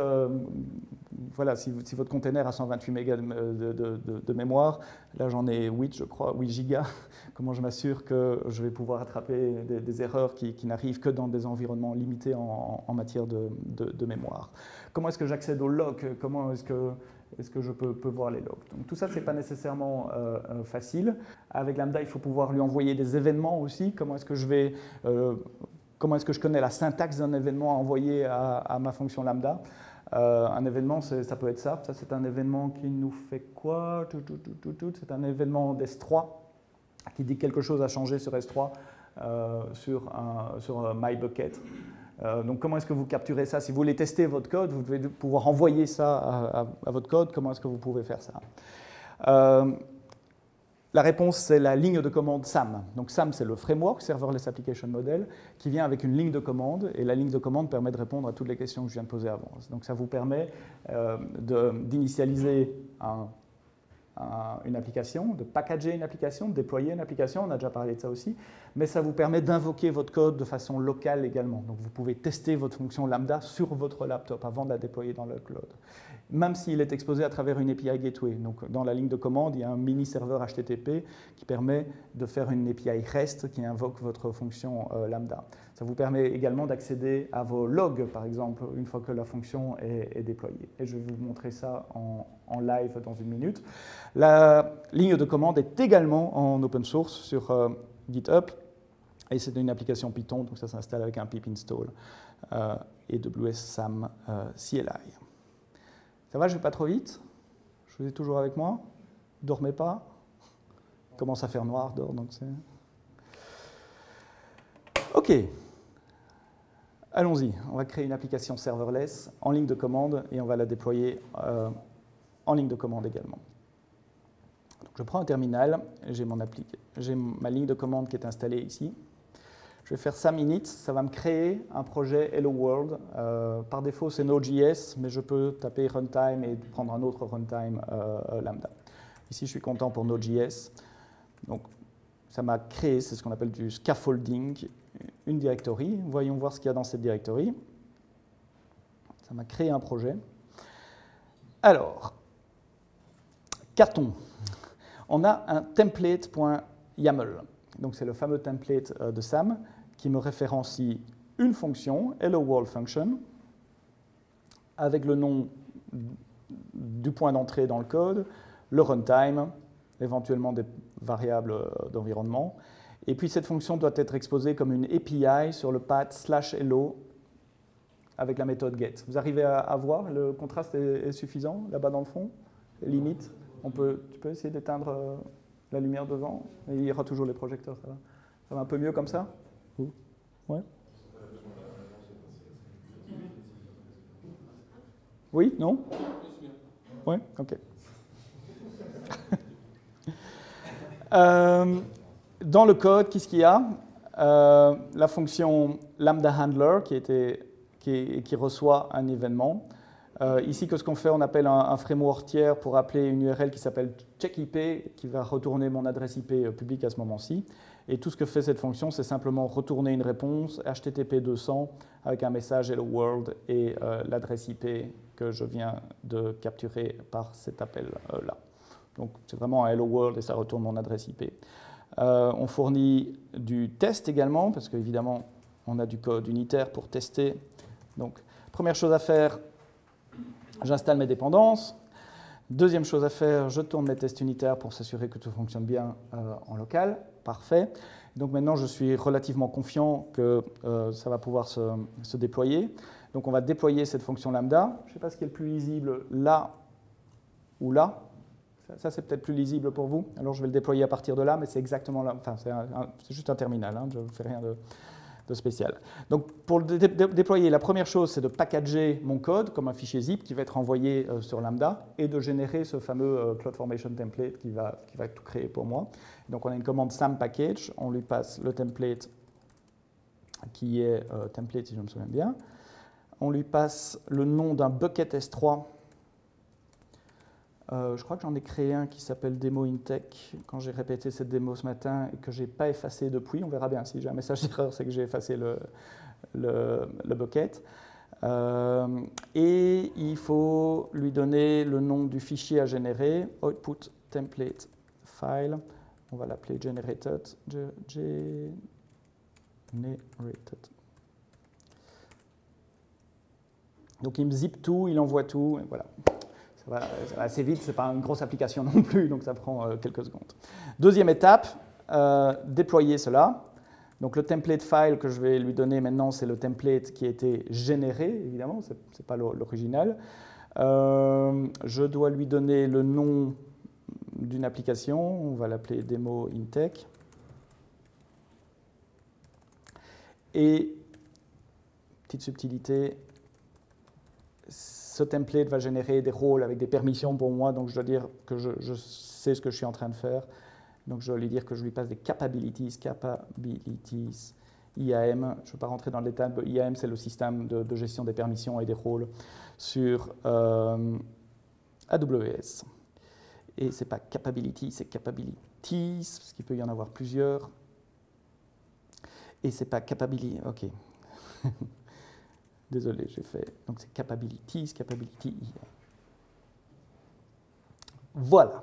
voilà, si votre container a 128 mégas de mémoire, là j'en ai 8, je crois, 8 gigas, comment je m'assure que je vais pouvoir attraper des erreurs qui n'arrivent que dans des environnements limités en matière de mémoire? Comment est-ce que j'accède aux logs? Comment est-ce que je peux voir les logs? Donc tout ça, ce n'est pas nécessairement facile. Avec Lambda, il faut pouvoir lui envoyer des événements aussi. Comment est-ce que je connais la syntaxe d'un événement à envoyer à ma fonction Lambda? Un événement, ça peut être ça. Ça, c'est un événement qui nous fait quoi? C'est un événement d'S3 qui dit que quelque chose a changé sur S3 sur MyBucket. Donc, comment est-ce que vous capturez ça? Si vous voulez tester votre code, vous devez pouvoir envoyer ça à votre code. Comment est-ce que vous pouvez faire ça? La réponse, c'est la ligne de commande SAM. Donc, SAM, c'est le framework, Serverless Application Model, qui vient avec une ligne de commande. Et la ligne de commande permet de répondre à toutes les questions que je viens de poser avant. Donc, ça vous permet d'initialiser une application, de packager une application, de déployer une application, on a déjà parlé de ça aussi, mais ça vous permet d'invoquer votre code de façon locale également. Donc vous pouvez tester votre fonction Lambda sur votre laptop avant de la déployer dans le cloud, même s'il est exposé à travers une API Gateway. Donc dans la ligne de commande, il y a un mini serveur HTTP qui permet de faire une API REST qui invoque votre fonction Lambda. Ça vous permet également d'accéder à vos logs, par exemple, une fois que la fonction est déployée. Et je vais vous montrer ça en live dans une minute. La ligne de commande est également en open source sur GitHub. Et c'est une application Python, donc ça s'installe avec un pip install AWS SAM CLI. Ça va, je ne vais pas trop vite? Je vous ai toujours avec moi? Dormez pas? Il commence à faire noir dehors, donc c'est... OK. Allons-y, on va créer une application serverless en ligne de commande et on va la déployer en ligne de commande également. Donc, je prends un terminal, j'ai ma ligne de commande qui est installée ici. Je vais faire SAM init, ça va me créer un projet Hello World. Par défaut, c'est Node.js, mais je peux taper runtime et prendre un autre runtime Lambda. Ici, je suis content pour Node.js. Donc, ça m'a créé, c'est ce qu'on appelle du scaffolding, une directory. Voyons voir ce qu'il y a dans cette directory. Ça m'a créé un projet. Alors, qu'a-t-on? On a un template.yaml. Donc, c'est le fameux template de SAM qui me référencie une fonction, Hello World Function, avec le nom du point d'entrée dans le code, le runtime, éventuellement des variables d'environnement. Et puis, cette fonction doit être exposée comme une API sur le path /hello avec la méthode get. Vous arrivez à voir, le contraste est suffisant là-bas dans le fond? Limite, tu peux essayer d'éteindre la lumière devant, et il y aura toujours les projecteurs. Ça va un peu mieux comme ça? Ouais. Oui? Non? Oui? OK. Dans le code, qu'est-ce qu'il y a? La fonction lambda handler qui reçoit un événement. Ici, ce qu'on fait, on appelle un framework tiers pour appeler une URL qui s'appelle checkIP, qui va retourner mon adresse IP publique à ce moment-ci. Et tout ce que fait cette fonction, c'est simplement retourner une réponse HTTP 200 avec un message Hello World et l'adresse IP que je viens de capturer par cet appel-là. Donc, c'est vraiment un Hello World et ça retourne mon adresse IP. On fournit du test également, parce qu'évidemment, on a du code unitaire pour tester. Donc, première chose à faire, j'installe mes dépendances. Deuxième chose à faire, je tourne mes tests unitaires pour s'assurer que tout fonctionne bien en local. Parfait. Donc maintenant, je suis relativement confiant que ça va pouvoir se déployer. Donc on va déployer cette fonction lambda. Je ne sais pas ce qui est le plus lisible, là ou là. Ça, c'est peut-être plus lisible pour vous. Alors je vais le déployer à partir de là, mais c'est exactement là. Enfin, c'est juste un terminal, hein, je ne fais rien de spécial. Donc pour le déployer, la première chose, c'est de packager mon code comme un fichier zip qui va être envoyé sur Lambda et de générer ce fameux CloudFormation template qui va tout créer pour moi. Donc on a une commande SAM package, on lui passe le template qui est template si je me souviens bien. On lui passe le nom d'un bucket S3. Je crois que j'en ai créé un qui s'appelle Demo Intech quand j'ai répété cette démo ce matin et que je n'ai pas effacé depuis. On verra bien si j'ai un message d'erreur, c'est que j'ai effacé le bucket. Et il faut lui donner le nom du fichier à générer, output template file. On va l'appeler generated. Donc il me zip tout, il envoie tout, et voilà. Ça va assez vite, ce n'est pas une grosse application non plus, donc ça prend quelques secondes. Deuxième étape, déployer cela. Donc le template file que je vais lui donner maintenant, c'est le template qui a été généré, évidemment, ce n'est pas l'original. Je dois lui donner le nom d'une application, on va l'appeler Demo Intech. Et, petite subtilité, ce template va générer des rôles avec des permissions pour moi, donc je dois dire que je sais ce que je suis en train de faire. Donc je dois lui dire que je lui passe des capabilities, IAM. Je ne vais pas rentrer dans le détail, mais IAM c'est le système de gestion des permissions et des rôles sur AWS. Et ce n'est pas capability, c'est capabilities, parce qu'il peut y en avoir plusieurs. Et ce n'est pas capability, ok. Désolé, j'ai fait. Donc c'est capabilities, capability IAM. Voilà.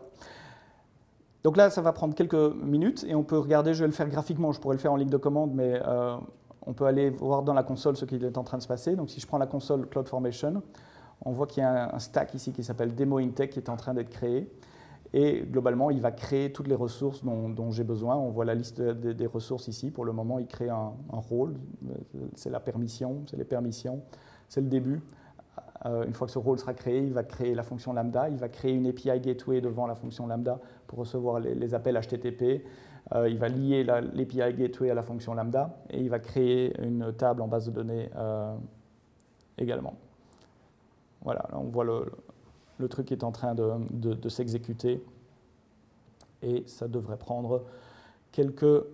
Donc là, ça va prendre quelques minutes et on peut regarder, je vais le faire graphiquement, je pourrais le faire en ligne de commande, mais on peut aller voir dans la console ce qui est en train de se passer. Donc si je prends la console CloudFormation, on voit qu'il y a un stack ici qui s'appelle Demo Intech qui est en train d'être créé. Et globalement, il va créer toutes les ressources dont j'ai besoin. On voit la liste des ressources ici. Pour le moment, il crée un rôle. C'est la permission, c'est les permissions. C'est le début. Une fois que ce rôle sera créé, il va créer la fonction lambda. Il va créer une API gateway devant la fonction lambda pour recevoir les appels HTTP. Il va lier l'API gateway à la fonction lambda. Et il va créer une table en base de données également. Voilà, là on voit le truc est en train de s'exécuter et ça devrait prendre quelques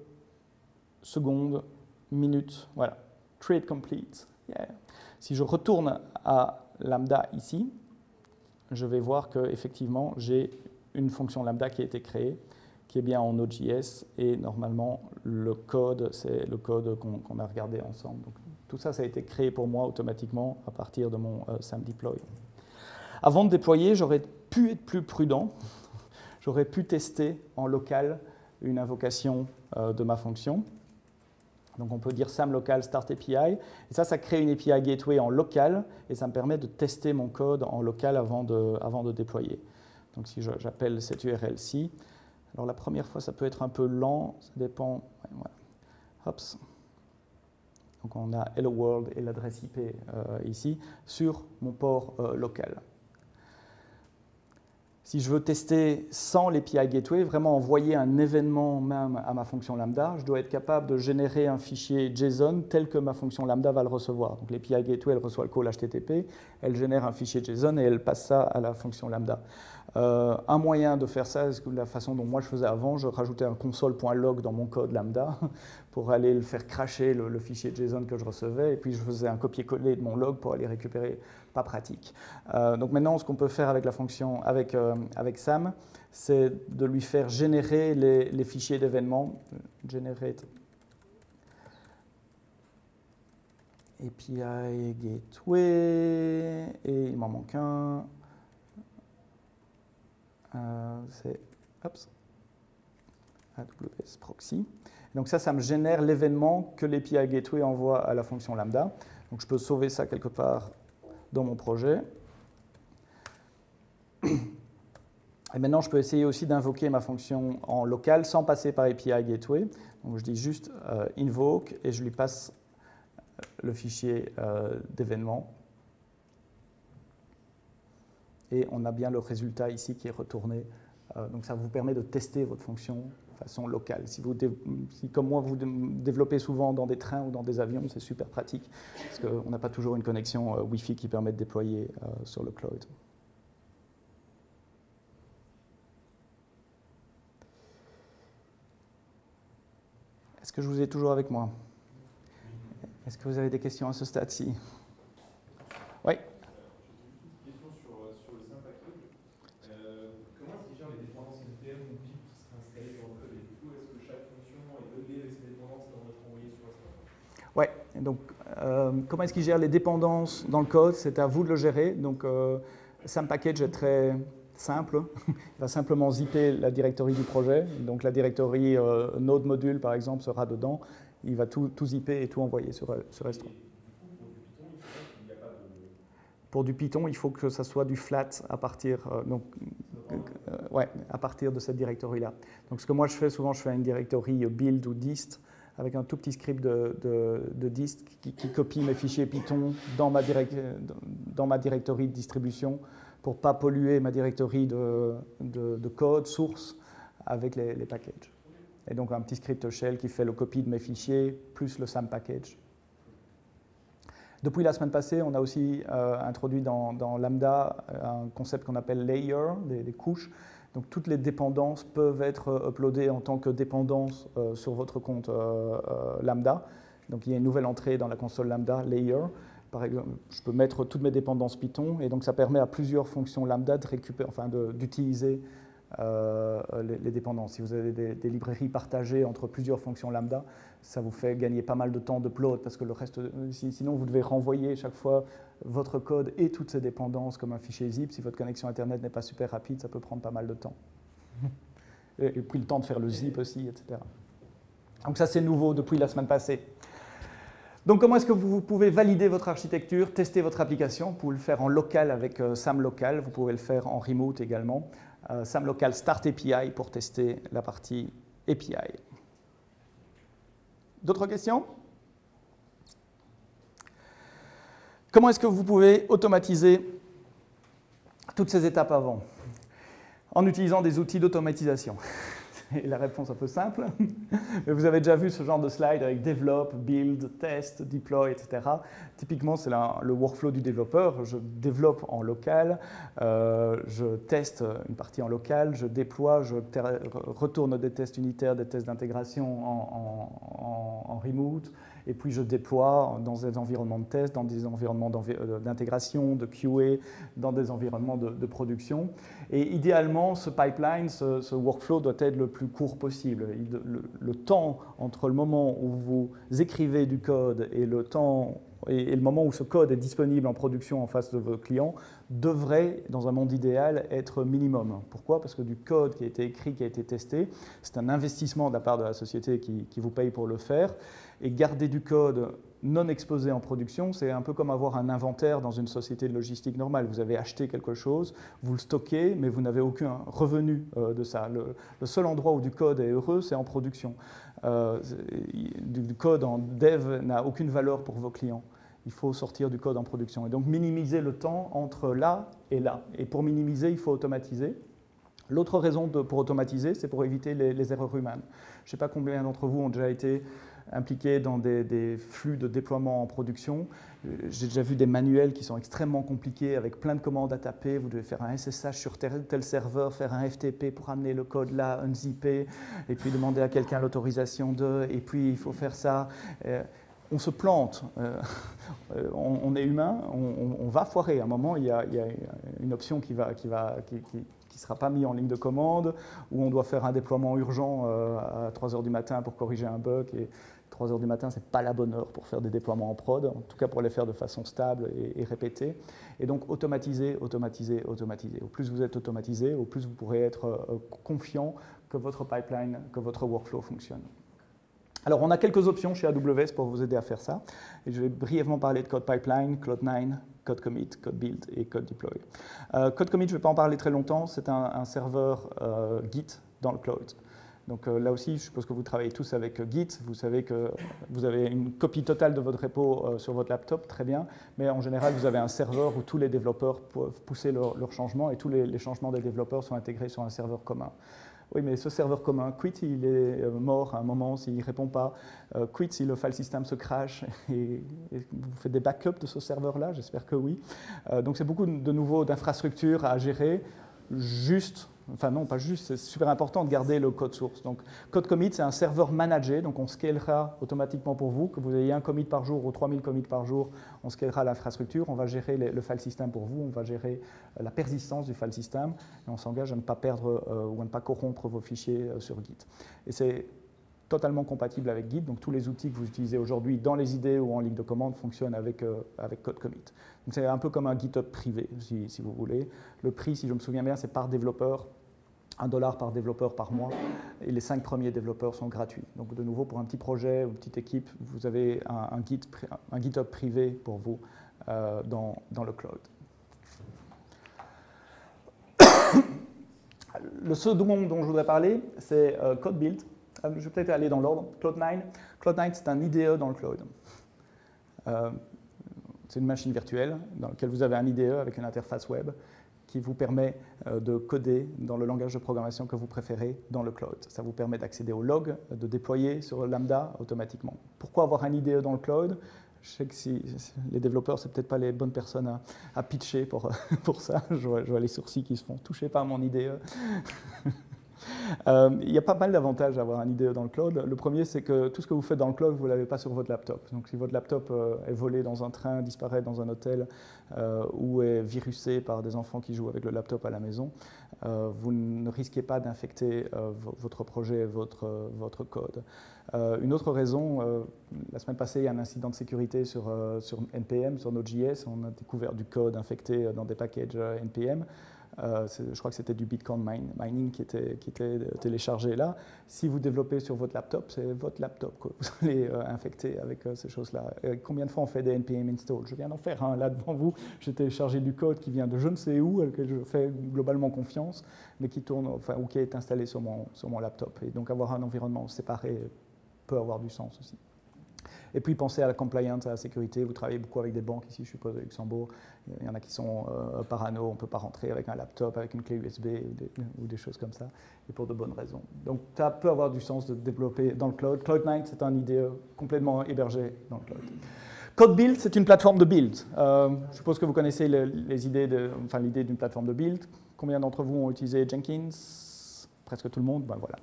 secondes, minutes. Voilà, create complete. Yeah. Si je retourne à lambda ici, je vais voir qu'effectivement j'ai une fonction lambda qui a été créée, qui est bien en Node.js et normalement le code, c'est le code qu'on a regardé ensemble. Donc, tout ça, ça a été créé pour moi automatiquement à partir de mon SAM deploy. Avant de déployer, j'aurais pu être plus prudent. J'aurais pu tester en local une invocation de ma fonction. Donc on peut dire SAM local start API. Et ça crée une API gateway en local et ça me permet de tester mon code en local avant de déployer. Donc si j'appelle cette URL-ci, alors la première fois ça peut être un peu lent, ça dépend. Ouais, voilà. Hops. Donc on a Hello World et l'adresse IP ici sur mon port local. Si je veux tester sans l'API Gateway, vraiment envoyer un événement même à ma fonction lambda, je dois être capable de générer un fichier JSON tel que ma fonction lambda va le recevoir. Donc l'API Gateway, elle reçoit le call HTTP, elle génère un fichier JSON et elle passe ça à la fonction lambda. Un moyen de faire ça, c'est la façon dont moi je faisais avant, je rajoutais un console.log dans mon code lambda pour aller le faire cracher le fichier JSON que je recevais, et puis je faisais un copier-coller de mon log pour aller récupérer. Pas pratique. Donc maintenant, ce qu'on peut faire avec la fonction, avec SAM, c'est de lui faire générer les fichiers d'événements. Generate API Gateway, et il m'en manque un. C'est AWS Proxy. Donc ça me génère l'événement que l'API Gateway envoie à la fonction lambda. Donc je peux sauver ça quelque part dans mon projet. Et maintenant, je peux essayer aussi d'invoquer ma fonction en local sans passer par API Gateway. Donc, je dis juste invoke et je lui passe le fichier d'événement. Et on a bien le résultat ici qui est retourné. Donc, ça vous permet de tester votre fonction de façon locale. Si, comme moi, vous développez souvent dans des trains ou dans des avions, c'est super pratique parce qu'on n'a pas toujours une connexion Wi-Fi qui permet de déployer sur le cloud. Est-ce que je vous ai toujours avec moi? Est-ce que vous avez des questions à ce stade-ci? Oui. Une question sur le SAM package. Comment est-ce qu'il gère les dépendances NPM ou BIP qui seraient installées dans le code? Et du coup, est-ce que chaque fonction est loadée avec ses dépendances et doit être envoyée sur SAM? Oui. Donc, comment est-ce qu'il gère les dépendances dans le code? C'est à vous de le gérer. Donc, SAM package est très simple. Il va simplement zipper la directory du projet. Donc, la directory Node module, par exemple, sera dedans. Il va tout zipper et tout envoyer sur S3. Pour du Python, il faut que ça soit du flat à partir, à partir de cette directory-là. Donc, ce que moi je fais, souvent, je fais une directory build ou dist avec un tout petit script de dist qui copie mes fichiers Python dans ma directory de distribution pour ne pas polluer ma directory de code source avec les packages. Et donc, un petit script shell qui fait le copie de mes fichiers plus le SAM package. Depuis la semaine passée, on a aussi introduit dans Lambda un concept qu'on appelle layer, des couches. Donc, toutes les dépendances peuvent être uploadées en tant que dépendances sur votre compte Lambda. Donc, il y a une nouvelle entrée dans la console Lambda, layer. Par exemple, je peux mettre toutes mes dépendances Python, et donc ça permet à plusieurs fonctions Lambda de récupérer, d'utiliser les dépendances. Si vous avez des librairies partagées entre plusieurs fonctions Lambda, ça vous fait gagner pas mal de temps d'upload, parce que le reste, sinon vous devez renvoyer chaque fois votre code et toutes ces dépendances comme un fichier zip. Si votre connexion Internet n'est pas super rapide, ça peut prendre pas mal de temps. Et puis le temps de faire le zip aussi, etc. Donc ça, c'est nouveau depuis la semaine passée. Donc, comment est-ce que vous pouvez valider votre architecture, tester votre application? Vous pouvez le faire en local avec SAM Local, vous pouvez le faire en remote également. SAM Local Start API pour tester la partie API. D'autres questions? Comment est-ce que vous pouvez automatiser toutes ces étapes avant? En utilisant des outils d'automatisation. Et la réponse un peu simple, mais vous avez déjà vu ce genre de slide avec develop, build, test, deploy, etc. Typiquement, c'est le workflow du développeur. Je développe en local, je teste une partie en local, je déploie, je retourne des tests unitaires, des tests d'intégration en remote, et puis je déploie dans des environnements de test, dans des environnements d'intégration, de QA, dans des environnements de production. Et idéalement, ce pipeline, ce workflow doit être le plus court possible. Le temps entre le moment où vous écrivez du code et le moment où ce code est disponible en production en face de vos clients devrait, dans un monde idéal, être minimum. Pourquoi? Parce que du code qui a été écrit, qui a été testé, c'est un investissement de la part de la société qui vous paye pour le faire. Et garder du code non exposé en production, c'est un peu comme avoir un inventaire dans une société de logistique normale. Vous avez acheté quelque chose, vous le stockez, mais vous n'avez aucun revenu de ça. Le seul endroit où du code est heureux, c'est en production. Du code en dev n'a aucune valeur pour vos clients. Il faut sortir du code en production. Et donc minimiser le temps entre là et là. Et pour minimiser, il faut automatiser. L'autre raison pour automatiser, c'est pour éviter les erreurs humaines. Je ne sais pas combien d'entre vous ont déjà été impliqués dans des flux de déploiement en production. J'ai déjà vu des manuels qui sont extrêmement compliqués avec plein de commandes à taper. Vous devez faire un SSH sur tel serveur, faire un FTP pour amener le code là, unzipper, et puis demander à quelqu'un l'autorisation de, et puis il faut faire ça. On se plante, on est humain, on va foirer. À un moment, il y a une option qui sera pas mise en ligne de commande, où on doit faire un déploiement urgent à 3 h du matin pour corriger un bug. Et 3 h du matin, ce n'est pas la bonne heure pour faire des déploiements en prod, en tout cas pour les faire de façon stable et répétée. Et donc, automatiser, automatiser, automatiser. Au plus vous êtes automatisé, au plus vous pourrez être confiant que votre pipeline, que votre workflow fonctionne. Alors, on a quelques options chez AWS pour vous aider à faire ça. Et je vais brièvement parler de Code Pipeline, Cloud9, code commit, code build et code deploy. Code commit, je ne vais pas en parler très longtemps, c'est un serveur Git dans le cloud. Donc là aussi, je suppose que vous travaillez tous avec Git, vous savez que vous avez une copie totale de votre repo sur votre laptop, très bien, mais en général, vous avez un serveur où tous les développeurs peuvent pousser leurs changements et tous les changements des développeurs sont intégrés sur un serveur commun. Oui, mais ce serveur commun, quit, il est mort à un moment s'il ne répond pas, quit si le file system se crash, et vous faites des backups de ce serveur-là, j'espère que oui. Donc c'est beaucoup de nouveau d'infrastructures à gérer, juste. Enfin non, pas juste, c'est super important de garder le code source. Donc code commit, c'est un serveur managé, donc on scalera automatiquement pour vous, que vous ayez un commit par jour ou 3000 commits par jour, on scalera l'infrastructure, on va gérer le file system pour vous, on va gérer la persistance du file system, et on s'engage à ne pas perdre ou à ne pas corrompre vos fichiers sur Git. Et c'est totalement compatible avec Git, donc tous les outils que vous utilisez aujourd'hui dans les IDE ou en ligne de commande fonctionnent avec code commit. Donc c'est un peu comme un GitHub privé, si vous voulez. Le prix, si je me souviens bien, c'est par développeur, $1 par développeur par mois, et les 5 premiers développeurs sont gratuits. Donc de nouveau, pour un petit projet ou une petite équipe, vous avez un GitHub privé pour vous dans le cloud. Le second dont je voudrais parler, c'est Code Build. Je vais peut-être aller dans l'ordre. Cloud9. Cloud9, c'est un IDE dans le cloud. C'est une machine virtuelle dans laquelle vous avez un IDE avec une interface web qui vous permet de coder dans le langage de programmation que vous préférez dans le cloud. Ça vous permet d'accéder aux logs, de déployer sur Lambda automatiquement. Pourquoi avoir un IDE dans le cloud? Je sais que les développeurs, ce n'est peut-être pas les bonnes personnes à pitcher pour ça. Je vois les sourcils qui se font « touchez pas à mon IDE ». Il y a pas mal d'avantages à avoir un IDE dans le cloud. Le premier, c'est que tout ce que vous faites dans le cloud, vous ne l'avez pas sur votre laptop. Donc si votre laptop est volé dans un train, disparaît dans un hôtel ou est virusé par des enfants qui jouent avec le laptop à la maison, vous ne risquez pas d'infecter votre projet et votre code. Une autre raison, la semaine passée, il y a un incident de sécurité sur NPM, sur Node.js. On a découvert du code infecté dans des packages NPM. Je crois que c'était du Bitcoin mining qui était téléchargé là. Si vous développez sur votre laptop, c'est votre laptop que vous allez infecter avec ces choses-là. Combien de fois on fait des NPM install? Je viens d'en faire un là devant vous. J'ai téléchargé du code qui vient de je ne sais où, auquel je fais globalement confiance, mais qui tourne, enfin, ou qui est installé sur mon laptop. Et donc avoir un environnement séparé peut avoir du sens aussi. Et puis pensez à la compliance, à la sécurité. Vous travaillez beaucoup avec des banques ici, je suppose, à Luxembourg. Il y en a qui sont parano, on ne peut pas rentrer avec un laptop, avec une clé USB ou des choses comme ça, et pour de bonnes raisons. Donc ça peut avoir du sens de développer dans le cloud. Cloud9, c'est un IDE complètement hébergé dans le cloud. Code Build, c'est une plateforme de build. Je suppose que vous connaissez l'idée d'une plateforme de build. Combien d'entre vous ont utilisé Jenkins? Presque tout le monde, ben voilà.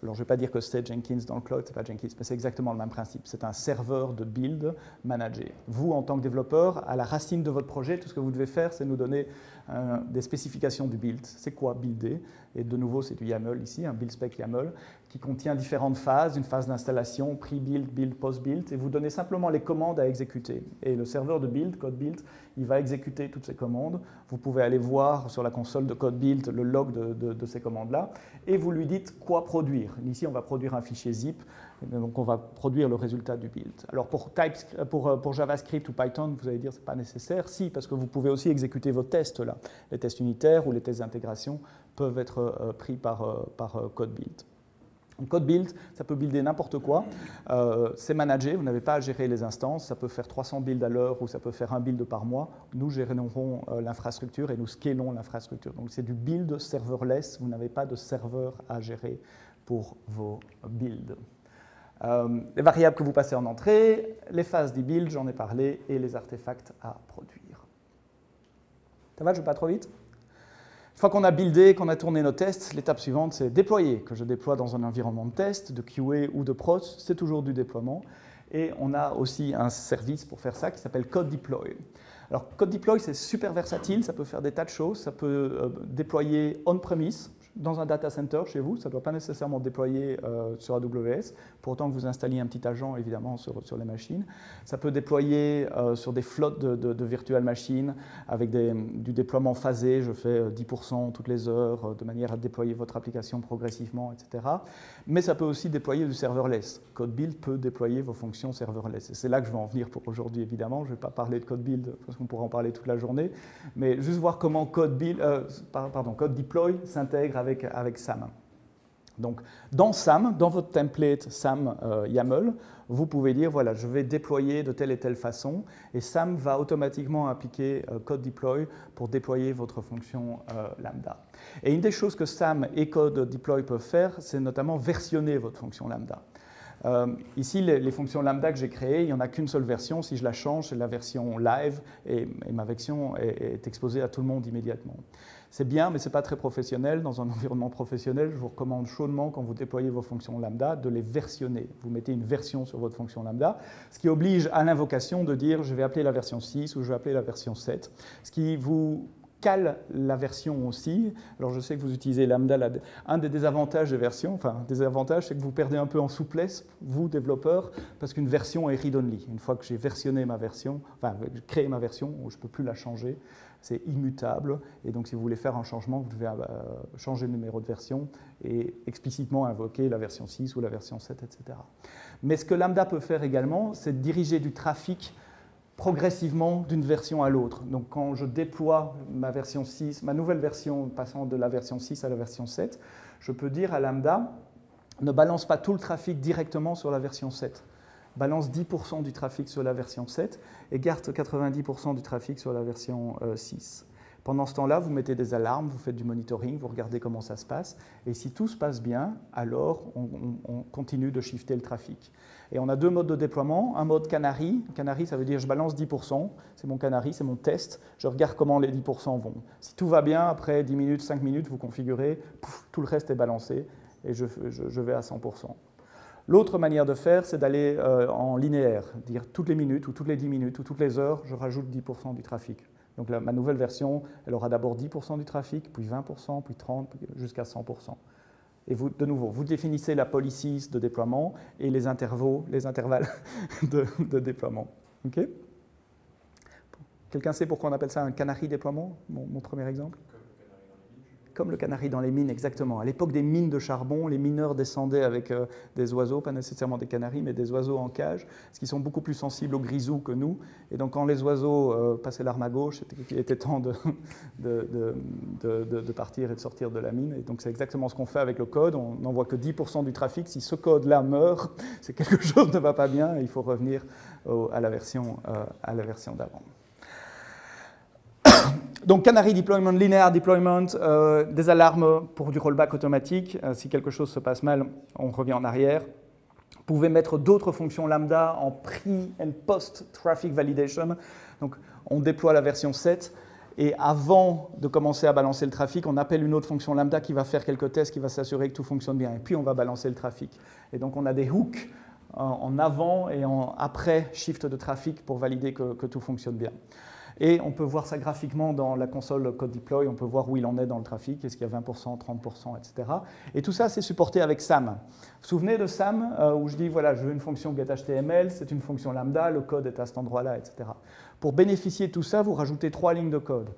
Alors je ne vais pas dire que c'est Jenkins dans le cloud, ce n'est pas Jenkins, mais c'est exactement le même principe. C'est un serveur de build managé. Vous, en tant que développeur, à la racine de votre projet, tout ce que vous devez faire, c'est nous donner des spécifications du build. C'est quoi builder? Et de nouveau, c'est du YAML ici, un build spec YAML, qui contient différentes phases, une phase d'installation, pre-build, build, post-build, et vous donnez simplement les commandes à exécuter. Et le serveur de build, code build, il va exécuter toutes ces commandes. Vous pouvez aller voir sur la console de code build le log de ces commandes-là, et vous lui dites quoi produire. Ici, on va produire un fichier zip, donc on va produire le résultat du build. Alors pour JavaScript ou Python, vous allez dire que ce n'est pas nécessaire. Si, parce que vous pouvez aussi exécuter vos tests là. Les tests unitaires ou les tests d'intégration peuvent être pris par code build. Code build, ça peut builder n'importe quoi. C'est managé, vous n'avez pas à gérer les instances. Ça peut faire 300 builds à l'heure ou ça peut faire un build par mois. Nous gérerons l'infrastructure et nous scalons l'infrastructure. Donc c'est du build serverless. Vous n'avez pas de serveur à gérer pour vos builds. Les variables que vous passez en entrée, les phases du build, j'en ai parlé, et les artefacts à produire. Ça va, je ne vais pas trop vite? Une fois qu'on a buildé, qu'on a tourné nos tests, l'étape suivante, c'est déployer, que je déploie dans un environnement de test, de QA ou de prod, c'est toujours du déploiement. Et on a aussi un service pour faire ça qui s'appelle Code Deploy. Alors, Code Deploy, c'est super versatile, ça peut faire des tas de choses. Ça peut déployer on-premise, dans un data center chez vous, ça ne doit pas nécessairement déployer sur AWS, pour autant que vous installiez un petit agent évidemment sur les machines. Ça peut déployer sur des flottes de virtual machines avec du déploiement phasé, je fais 10% toutes les heures, de manière à déployer votre application progressivement, etc. Mais ça peut aussi déployer du serverless. CodeBuild peut déployer vos fonctions serverless. Et c'est là que je vais en venir pour aujourd'hui évidemment. Je ne vais pas parler de CodeBuild parce qu'on pourra en parler toute la journée, mais juste voir comment CodeDeploy s'intègre avec SAM. Donc, dans SAM, dans votre template SAM YAML, vous pouvez dire, voilà, je vais déployer de telle et telle façon, et SAM va automatiquement appliquer CodeDeploy pour déployer votre fonction lambda. Et une des choses que SAM et CodeDeploy peuvent faire, c'est notamment versionner votre fonction lambda. Ici, les fonctions lambda que j'ai créées, il n'y en a qu'une seule version. Si je la change, c'est la version live et ma version est exposée à tout le monde immédiatement. C'est bien, mais ce n'est pas très professionnel. Dans un environnement professionnel, je vous recommande chaudement, quand vous déployez vos fonctions lambda, de les versionner. Vous mettez une version sur votre fonction lambda, ce qui oblige à l'invocation de dire je vais appeler la version 6 ou je vais appeler la version 7, ce qui vous cale la version aussi. Alors je sais que vous utilisez lambda, un des désavantages des versions, enfin des avantages, c'est que vous perdez un peu en souplesse, vous développeurs, parce qu'une version est read-only. Une fois que j'ai versionné ma version, enfin créé ma version, je ne peux plus la changer, c'est immutable, et donc si vous voulez faire un changement, vous devez changer le numéro de version et explicitement invoquer la version 6 ou la version 7, etc. Mais ce que lambda peut faire également, c'est de diriger du trafic progressivement d'une version à l'autre. Donc quand je déploie ma version 6, ma nouvelle version passant de la version 6 à la version 7, je peux dire à lambda, ne balance pas tout le trafic directement sur la version 7. Balance 10% du trafic sur la version 7 et garde 90% du trafic sur la version 6. Pendant ce temps-là, vous mettez des alarmes, vous faites du monitoring, vous regardez comment ça se passe. Et si tout se passe bien, alors on continue de shifter le trafic. Et on a deux modes de déploiement. Un mode canary. Canary, ça veut dire je balance 10%. C'est mon canary, c'est mon test. Je regarde comment les 10% vont. Si tout va bien, après 10 minutes, 5 minutes, vous configurez, pouf, tout le reste est balancé et je vais à 100%. L'autre manière de faire, c'est d'aller en linéaire, dire toutes les minutes ou toutes les 10 minutes ou toutes les heures, je rajoute 10% du trafic. Donc ma nouvelle version, elle aura d'abord 10% du trafic, puis 20%, puis 30%, jusqu'à 100%. Et vous, de nouveau, vous définissez la policies de déploiement et les intervalles de déploiement. Okay. Quelqu'un sait pourquoi on appelle ça un canary déploiement, mon premier exemple? Comme le canari dans les mines, exactement. À l'époque des mines de charbon, les mineurs descendaient avec des oiseaux, pas nécessairement des canaris, mais des oiseaux en cage, parce qu'ils sont beaucoup plus sensibles aux grisous que nous. Et donc quand les oiseaux passaient l'arme à gauche, il était temps de partir et de sortir de la mine. Et donc c'est exactement ce qu'on fait avec le code. On n'envoie que 10% du trafic. Si ce code-là meurt, c'est quelque chose ne va pas bien et il faut revenir à la version d'avant. Donc, canary deployment, linear deployment, des alarmes pour du rollback automatique. Si quelque chose se passe mal, on revient en arrière. Vous pouvez mettre d'autres fonctions lambda en pre- and post-traffic validation. Donc, on déploie la version 7 et avant de commencer à balancer le trafic, on appelle une autre fonction lambda qui va faire quelques tests, qui va s'assurer que tout fonctionne bien. Et puis, on va balancer le trafic. Et donc, on a des hooks en avant et en après shift de trafic pour valider que tout fonctionne bien. Et on peut voir ça graphiquement dans la console CodeDeploy, on peut voir où il en est dans le trafic, est-ce qu'il y a 20%, 30%, etc. Et tout ça, c'est supporté avec SAM. Vous vous souvenez de SAM, où je dis, voilà, je veux une fonction getHTML, c'est une fonction lambda, le code est à cet endroit-là, etc. Pour bénéficier de tout ça, vous rajoutez 3 lignes de code.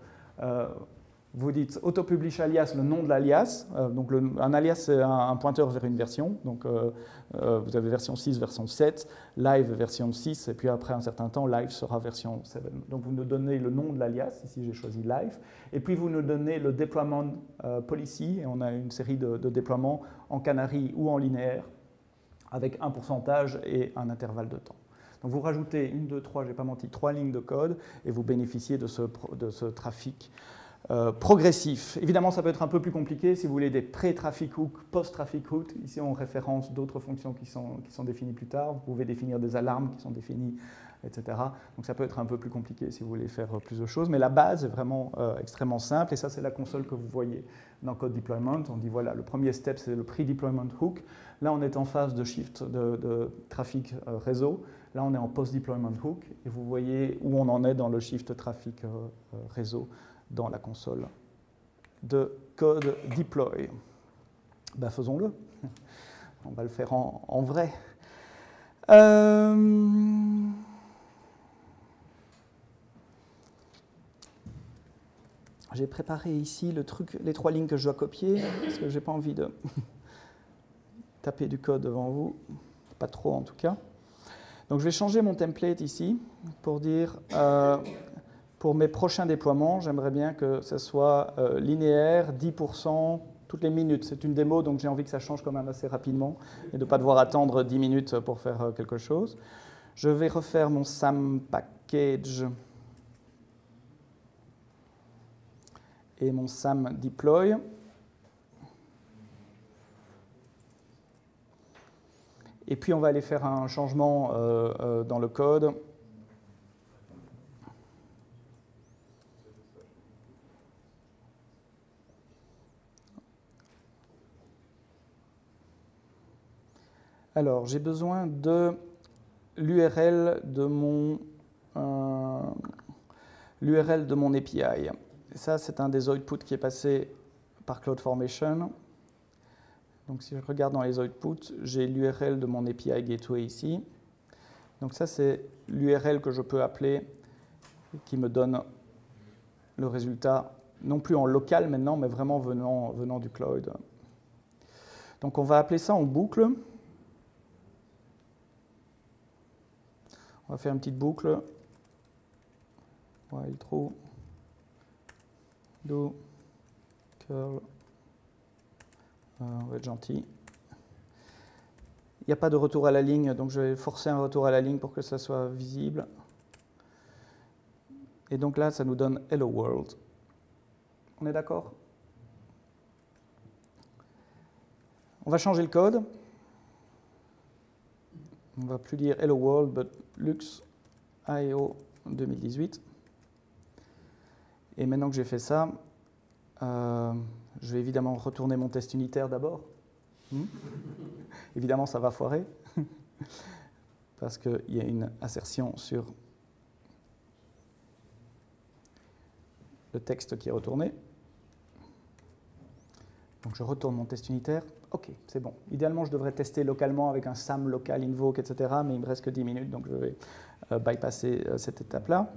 Vous dites autopublish alias, le nom de l'alias. Donc un alias, c'est un pointeur vers une version. Donc vous avez version 6, version 7, live version 6, et puis après un certain temps, live sera version 7. Donc vous nous donnez le nom de l'alias, ici j'ai choisi live, et puis vous nous donnez le deployment policy, et on a une série de déploiements en canary ou en linéaire, avec un pourcentage et un intervalle de temps. Donc vous rajoutez 1, 2, 3, j'ai pas menti, 3 lignes de code, et vous bénéficiez de ce trafic progressif. Évidemment, ça peut être un peu plus compliqué si vous voulez des pré-traffic hooks, post-traffic hooks. Ici, on référence d'autres fonctions qui sont définies plus tard. Vous pouvez définir des alarmes qui sont définies, etc. Donc ça peut être un peu plus compliqué si vous voulez faire plus de choses. Mais la base est vraiment extrêmement simple. Et ça, c'est la console que vous voyez dans CodeDeployment. On dit, voilà, le premier step, c'est le pre-deployment hook. Là, on est en phase de shift de trafic réseau. Là, on est en post-deployment hook. Et vous voyez où on en est dans le shift trafic réseau dans la console. de code deploy. Ben, faisons-le. On va le faire en vrai. J'ai préparé ici le truc, les 3 lignes que je dois copier, parce que je n'ai pas envie de taper du code devant vous, pas trop en tout cas. Donc je vais changer mon template ici pour dire, pour mes prochains déploiements, j'aimerais bien que ça soit linéaire, 10%, toutes les minutes. C'est une démo, donc j'ai envie que ça change quand même assez rapidement et de ne pas devoir attendre 10 minutes pour faire quelque chose. Je vais refaire mon SAM package et mon SAM deploy. Et puis on va aller faire un changement dans le code. Alors, j'ai besoin de l'URL de mon API. Et ça, c'est un des outputs qui est passé par CloudFormation. Donc, si je regarde dans les outputs, j'ai l'URL de mon API Gateway ici. Donc, ça, c'est l'URL que je peux appeler, qui me donne le résultat, non plus en local maintenant, mais vraiment venant du cloud. Donc, on va appeler ça en boucle. On va faire une petite boucle. While true, do, curl. On va être gentil. Il n'y a pas de retour à la ligne, donc je vais forcer un retour à la ligne pour que ça soit visible. Et donc là, ça nous donne Hello World. On est d'accord? On va changer le code. On ne va plus dire Hello World, but Lux IO 2018. Et maintenant que j'ai fait ça, je vais évidemment retourner mon test unitaire d'abord. Évidemment, ça va foirer, parce qu'il y a une assertion sur le texte qui est retourné. Donc je retourne mon test unitaire. OK, c'est bon. Idéalement, je devrais tester localement avec un SAM local invoke, etc. Mais il me reste que 10 minutes, donc je vais bypasser cette étape-là.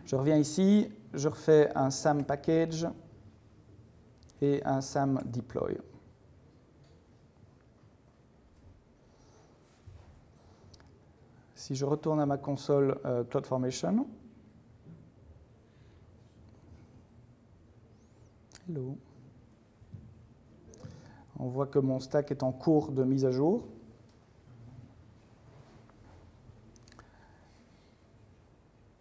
Je reviens ici, je refais un SAM package et un SAM deploy. Si je retourne à ma console CloudFormation, hello. On voit que mon stack est en cours de mise à jour.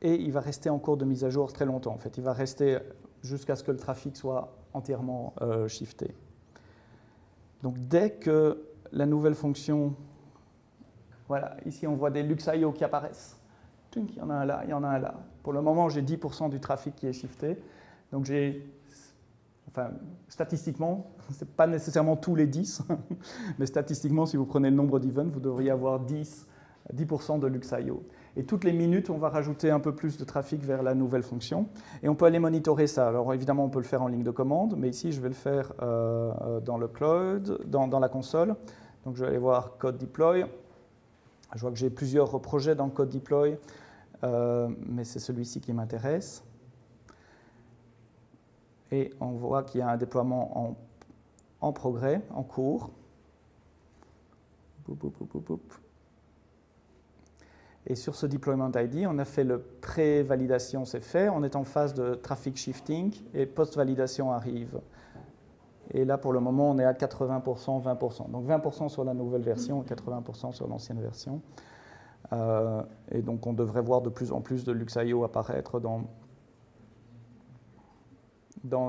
Et il va rester en cours de mise à jour très longtemps. En fait, il va rester jusqu'à ce que le trafic soit entièrement shifté. Donc, dès que la nouvelle fonction... Voilà, ici, on voit des LuxIO qui apparaissent. Il y en a un là, il y en a un là. Pour le moment, j'ai 10% du trafic qui est shifté. Donc, j'ai... Enfin, statistiquement, ce n'est pas nécessairement tous les 10, mais statistiquement, si vous prenez le nombre d'events, vous devriez avoir 10% de LuxIO. Et toutes les minutes, on va rajouter un peu plus de trafic vers la nouvelle fonction. Et on peut aller monitorer ça. Alors évidemment, on peut le faire en ligne de commande, mais ici, je vais le faire dans le cloud, dans la console. Donc je vais aller voir Code Deploy. Je vois que j'ai plusieurs projets dans Code Deploy, mais c'est celui-ci qui m'intéresse. Et on voit qu'il y a un déploiement en progrès, en cours. Boop, boop, boop, boop, boop. Et sur ce deployment ID, on a fait le pré-validation, c'est fait. On est en phase de traffic shifting et post-validation arrive. Et là, pour le moment, on est à 80%, 20%. Donc 20% sur la nouvelle version et 80% sur l'ancienne version. Et donc, on devrait voir de plus en plus de LuxIO apparaître dans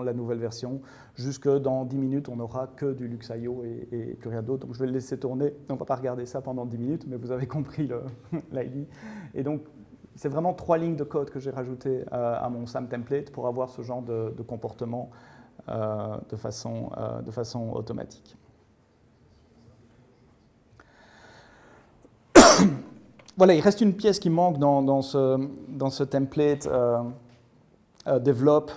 la nouvelle version. Jusque dans 10 minutes, on n'aura que du LuxIO et plus rien d'autre. Donc je vais le laisser tourner. On ne va pas regarder ça pendant 10 minutes, mais vous avez compris l'ID. Et donc, c'est vraiment 3 lignes de code que j'ai rajoutées à mon SAM template pour avoir ce genre de comportement de façon automatique. Voilà, il reste une pièce qui manque dans ce template develop.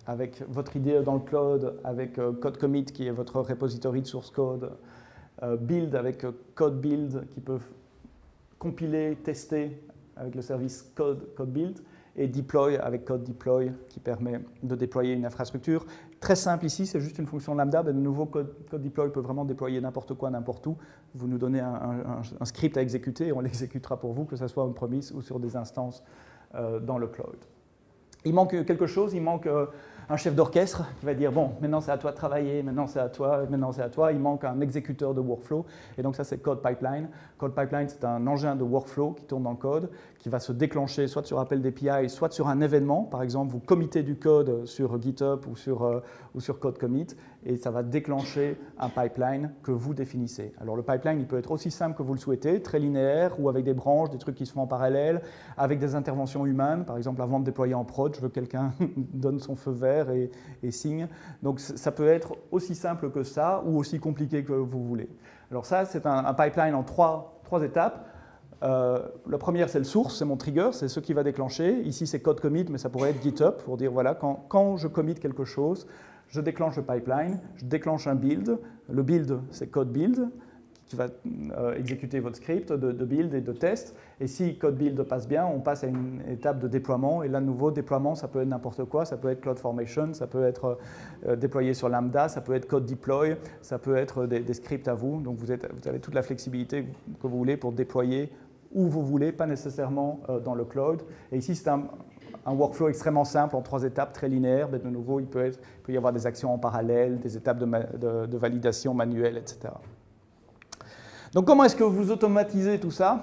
avec votre idée dans le cloud, avec code commit qui est votre repository de source code, build avec code build qui peut compiler, tester avec le service code build, et deploy avec code deploy qui permet de déployer une infrastructure. Très simple ici, c'est juste une fonction lambda, mais de nouveau code deploy peut vraiment déployer n'importe quoi, n'importe où. Vous nous donnez un script à exécuter et on l'exécutera pour vous, que ce soit on-premise ou sur des instances dans le cloud. Il manque quelque chose, il manque un chef d'orchestre qui va dire bon, maintenant c'est à toi de travailler, maintenant c'est à toi, maintenant c'est à toi. Il manque un exécuteur de workflow et donc ça c'est Code Pipeline. Code Pipeline c'est un engin de workflow qui tourne dans le code, qui va se déclencher soit sur appel d'API, soit sur un événement. Par exemple, vous committez du code sur GitHub ou sur Code Commit et ça va déclencher un pipeline que vous définissez. Alors le pipeline il peut être aussi simple que vous le souhaitez, très linéaire ou avec des branches, des trucs qui se font en parallèle, avec des interventions humaines. Par exemple, avant de déployer en prod, je veux que quelqu'un donne son feu vert et signe. Donc ça peut être aussi simple que ça ou aussi compliqué que vous voulez. Alors ça, c'est un pipeline en trois étapes. La première, c'est le source, c'est mon trigger, c'est ce qui va déclencher. Ici, c'est code commit, mais ça pourrait être GitHub pour dire, voilà, quand je commit quelque chose, je déclenche le pipeline, je déclenche un build. Le build, c'est code build, qui va exécuter votre script de build et de test. Et si code build passe bien, on passe à une étape de déploiement. Et là, de nouveau, déploiement, ça peut être n'importe quoi. Ça peut être CloudFormation, ça peut être déployé sur Lambda, ça peut être code deploy, ça peut être des scripts à vous. Donc, vous avez toute la flexibilité que vous voulez pour déployer où vous voulez, pas nécessairement dans le cloud. Et ici, c'est un workflow extrêmement simple en 3 étapes, très linéaire. Mais de nouveau, il peut y avoir des actions en parallèle, des étapes de validation manuelle, etc. Donc, comment est-ce que vous automatisez tout ça?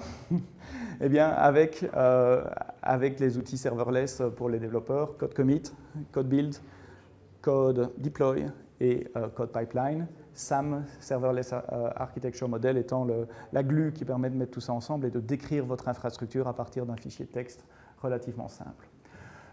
Eh bien, avec les outils serverless pour les développeurs, Code Commit, Code Build, Code Deploy et Code Pipeline. SAM, Serverless Architecture Model, étant la glue qui permet de mettre tout ça ensemble et de décrire votre infrastructure à partir d'un fichier de texte relativement simple.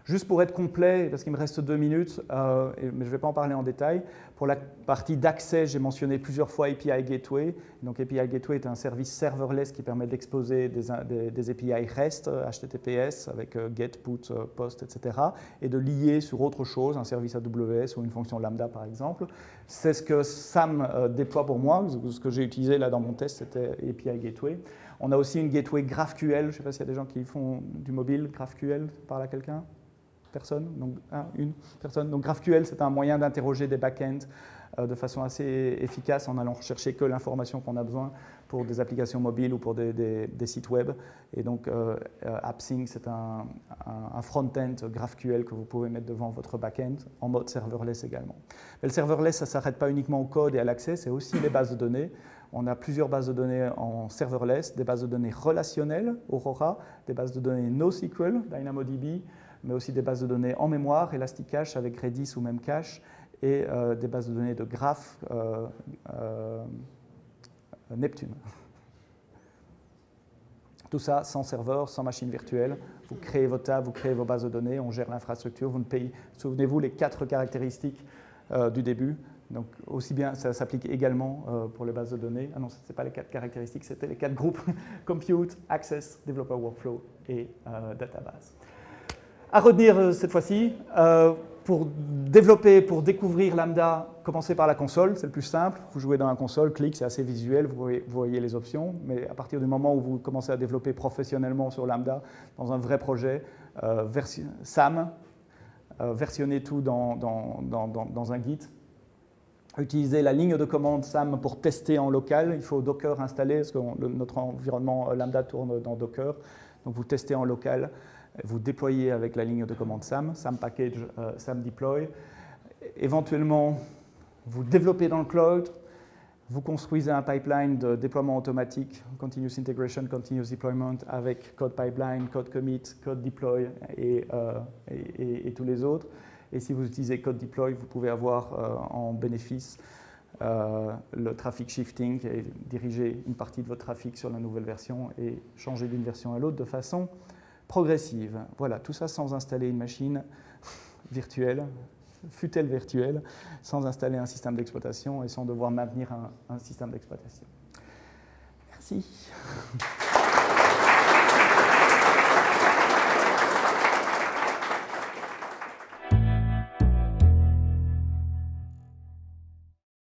Juste pour être complet, parce qu'il me reste 2 minutes, mais je ne vais pas en parler en détail, pour la partie d'accès, j'ai mentionné plusieurs fois API Gateway. Donc API Gateway est un service serverless qui permet d'exposer des API REST, HTTPS, avec GET, PUT, POST, etc., et de lier sur autre chose, un service AWS ou une fonction Lambda, par exemple. C'est ce que SAM déploie pour moi. Ce que j'ai utilisé là dans mon test, c'était API Gateway. On a aussi une gateway GraphQL. Je ne sais pas s'il y a des gens qui font du mobile. GraphQL, parle à quelqu'un? Personne, donc une personne. Donc GraphQL, c'est un moyen d'interroger des back-ends de façon assez efficace en allant rechercher que l'information qu'on a besoin pour des applications mobiles ou pour des sites web. Et donc AppSync, c'est un front-end GraphQL que vous pouvez mettre devant votre back-end en mode serverless également. Mais le serverless, ça ne s'arrête pas uniquement au code et à l'accès, c'est aussi les bases de données. On a plusieurs bases de données en serverless, des bases de données relationnelles, Aurora, des bases de données NoSQL, DynamoDB, mais aussi des bases de données en mémoire, Elasticache avec Redis ou Memcache, et des bases de données de graphes Neptune. Tout ça sans serveur, sans machine virtuelle. Vous créez vos tables, vous créez vos bases de données, on gère l'infrastructure, vous ne payez. Souvenez-vous les 4 caractéristiques du début. Donc aussi bien, ça s'applique également pour les bases de données. Ah non, ce n'étaient pas les 4 caractéristiques, c'était les 4 groupes Compute, Access, Developer Workflow et Database. À retenir cette fois-ci, pour développer, pour découvrir Lambda, commencez par la console, c'est le plus simple. Vous jouez dans la console, clic, c'est assez visuel, vous voyez les options. Mais à partir du moment où vous commencez à développer professionnellement sur Lambda, dans un vrai projet, SAM, versionnez tout dans un Git. Utilisez la ligne de commande SAM pour tester en local. Il faut Docker installer, parce que notre environnement Lambda tourne dans Docker. Donc vous testez en local. Vous déployez avec la ligne de commande SAM, SAM Package, SAM Deploy. Éventuellement, vous développez dans le cloud, vous construisez un pipeline de déploiement automatique, Continuous Integration, Continuous Deployment, avec Code Pipeline, Code Commit, Code Deploy et tous les autres. Et si vous utilisez Code Deploy, vous pouvez avoir en bénéfice le traffic shifting et diriger une partie de votre trafic sur la nouvelle version et changer d'une version à l'autre de façon progressive. Voilà, tout ça sans installer une machine virtuelle, fût-elle virtuelle, sans installer un système d'exploitation et sans devoir maintenir un système d'exploitation. Merci.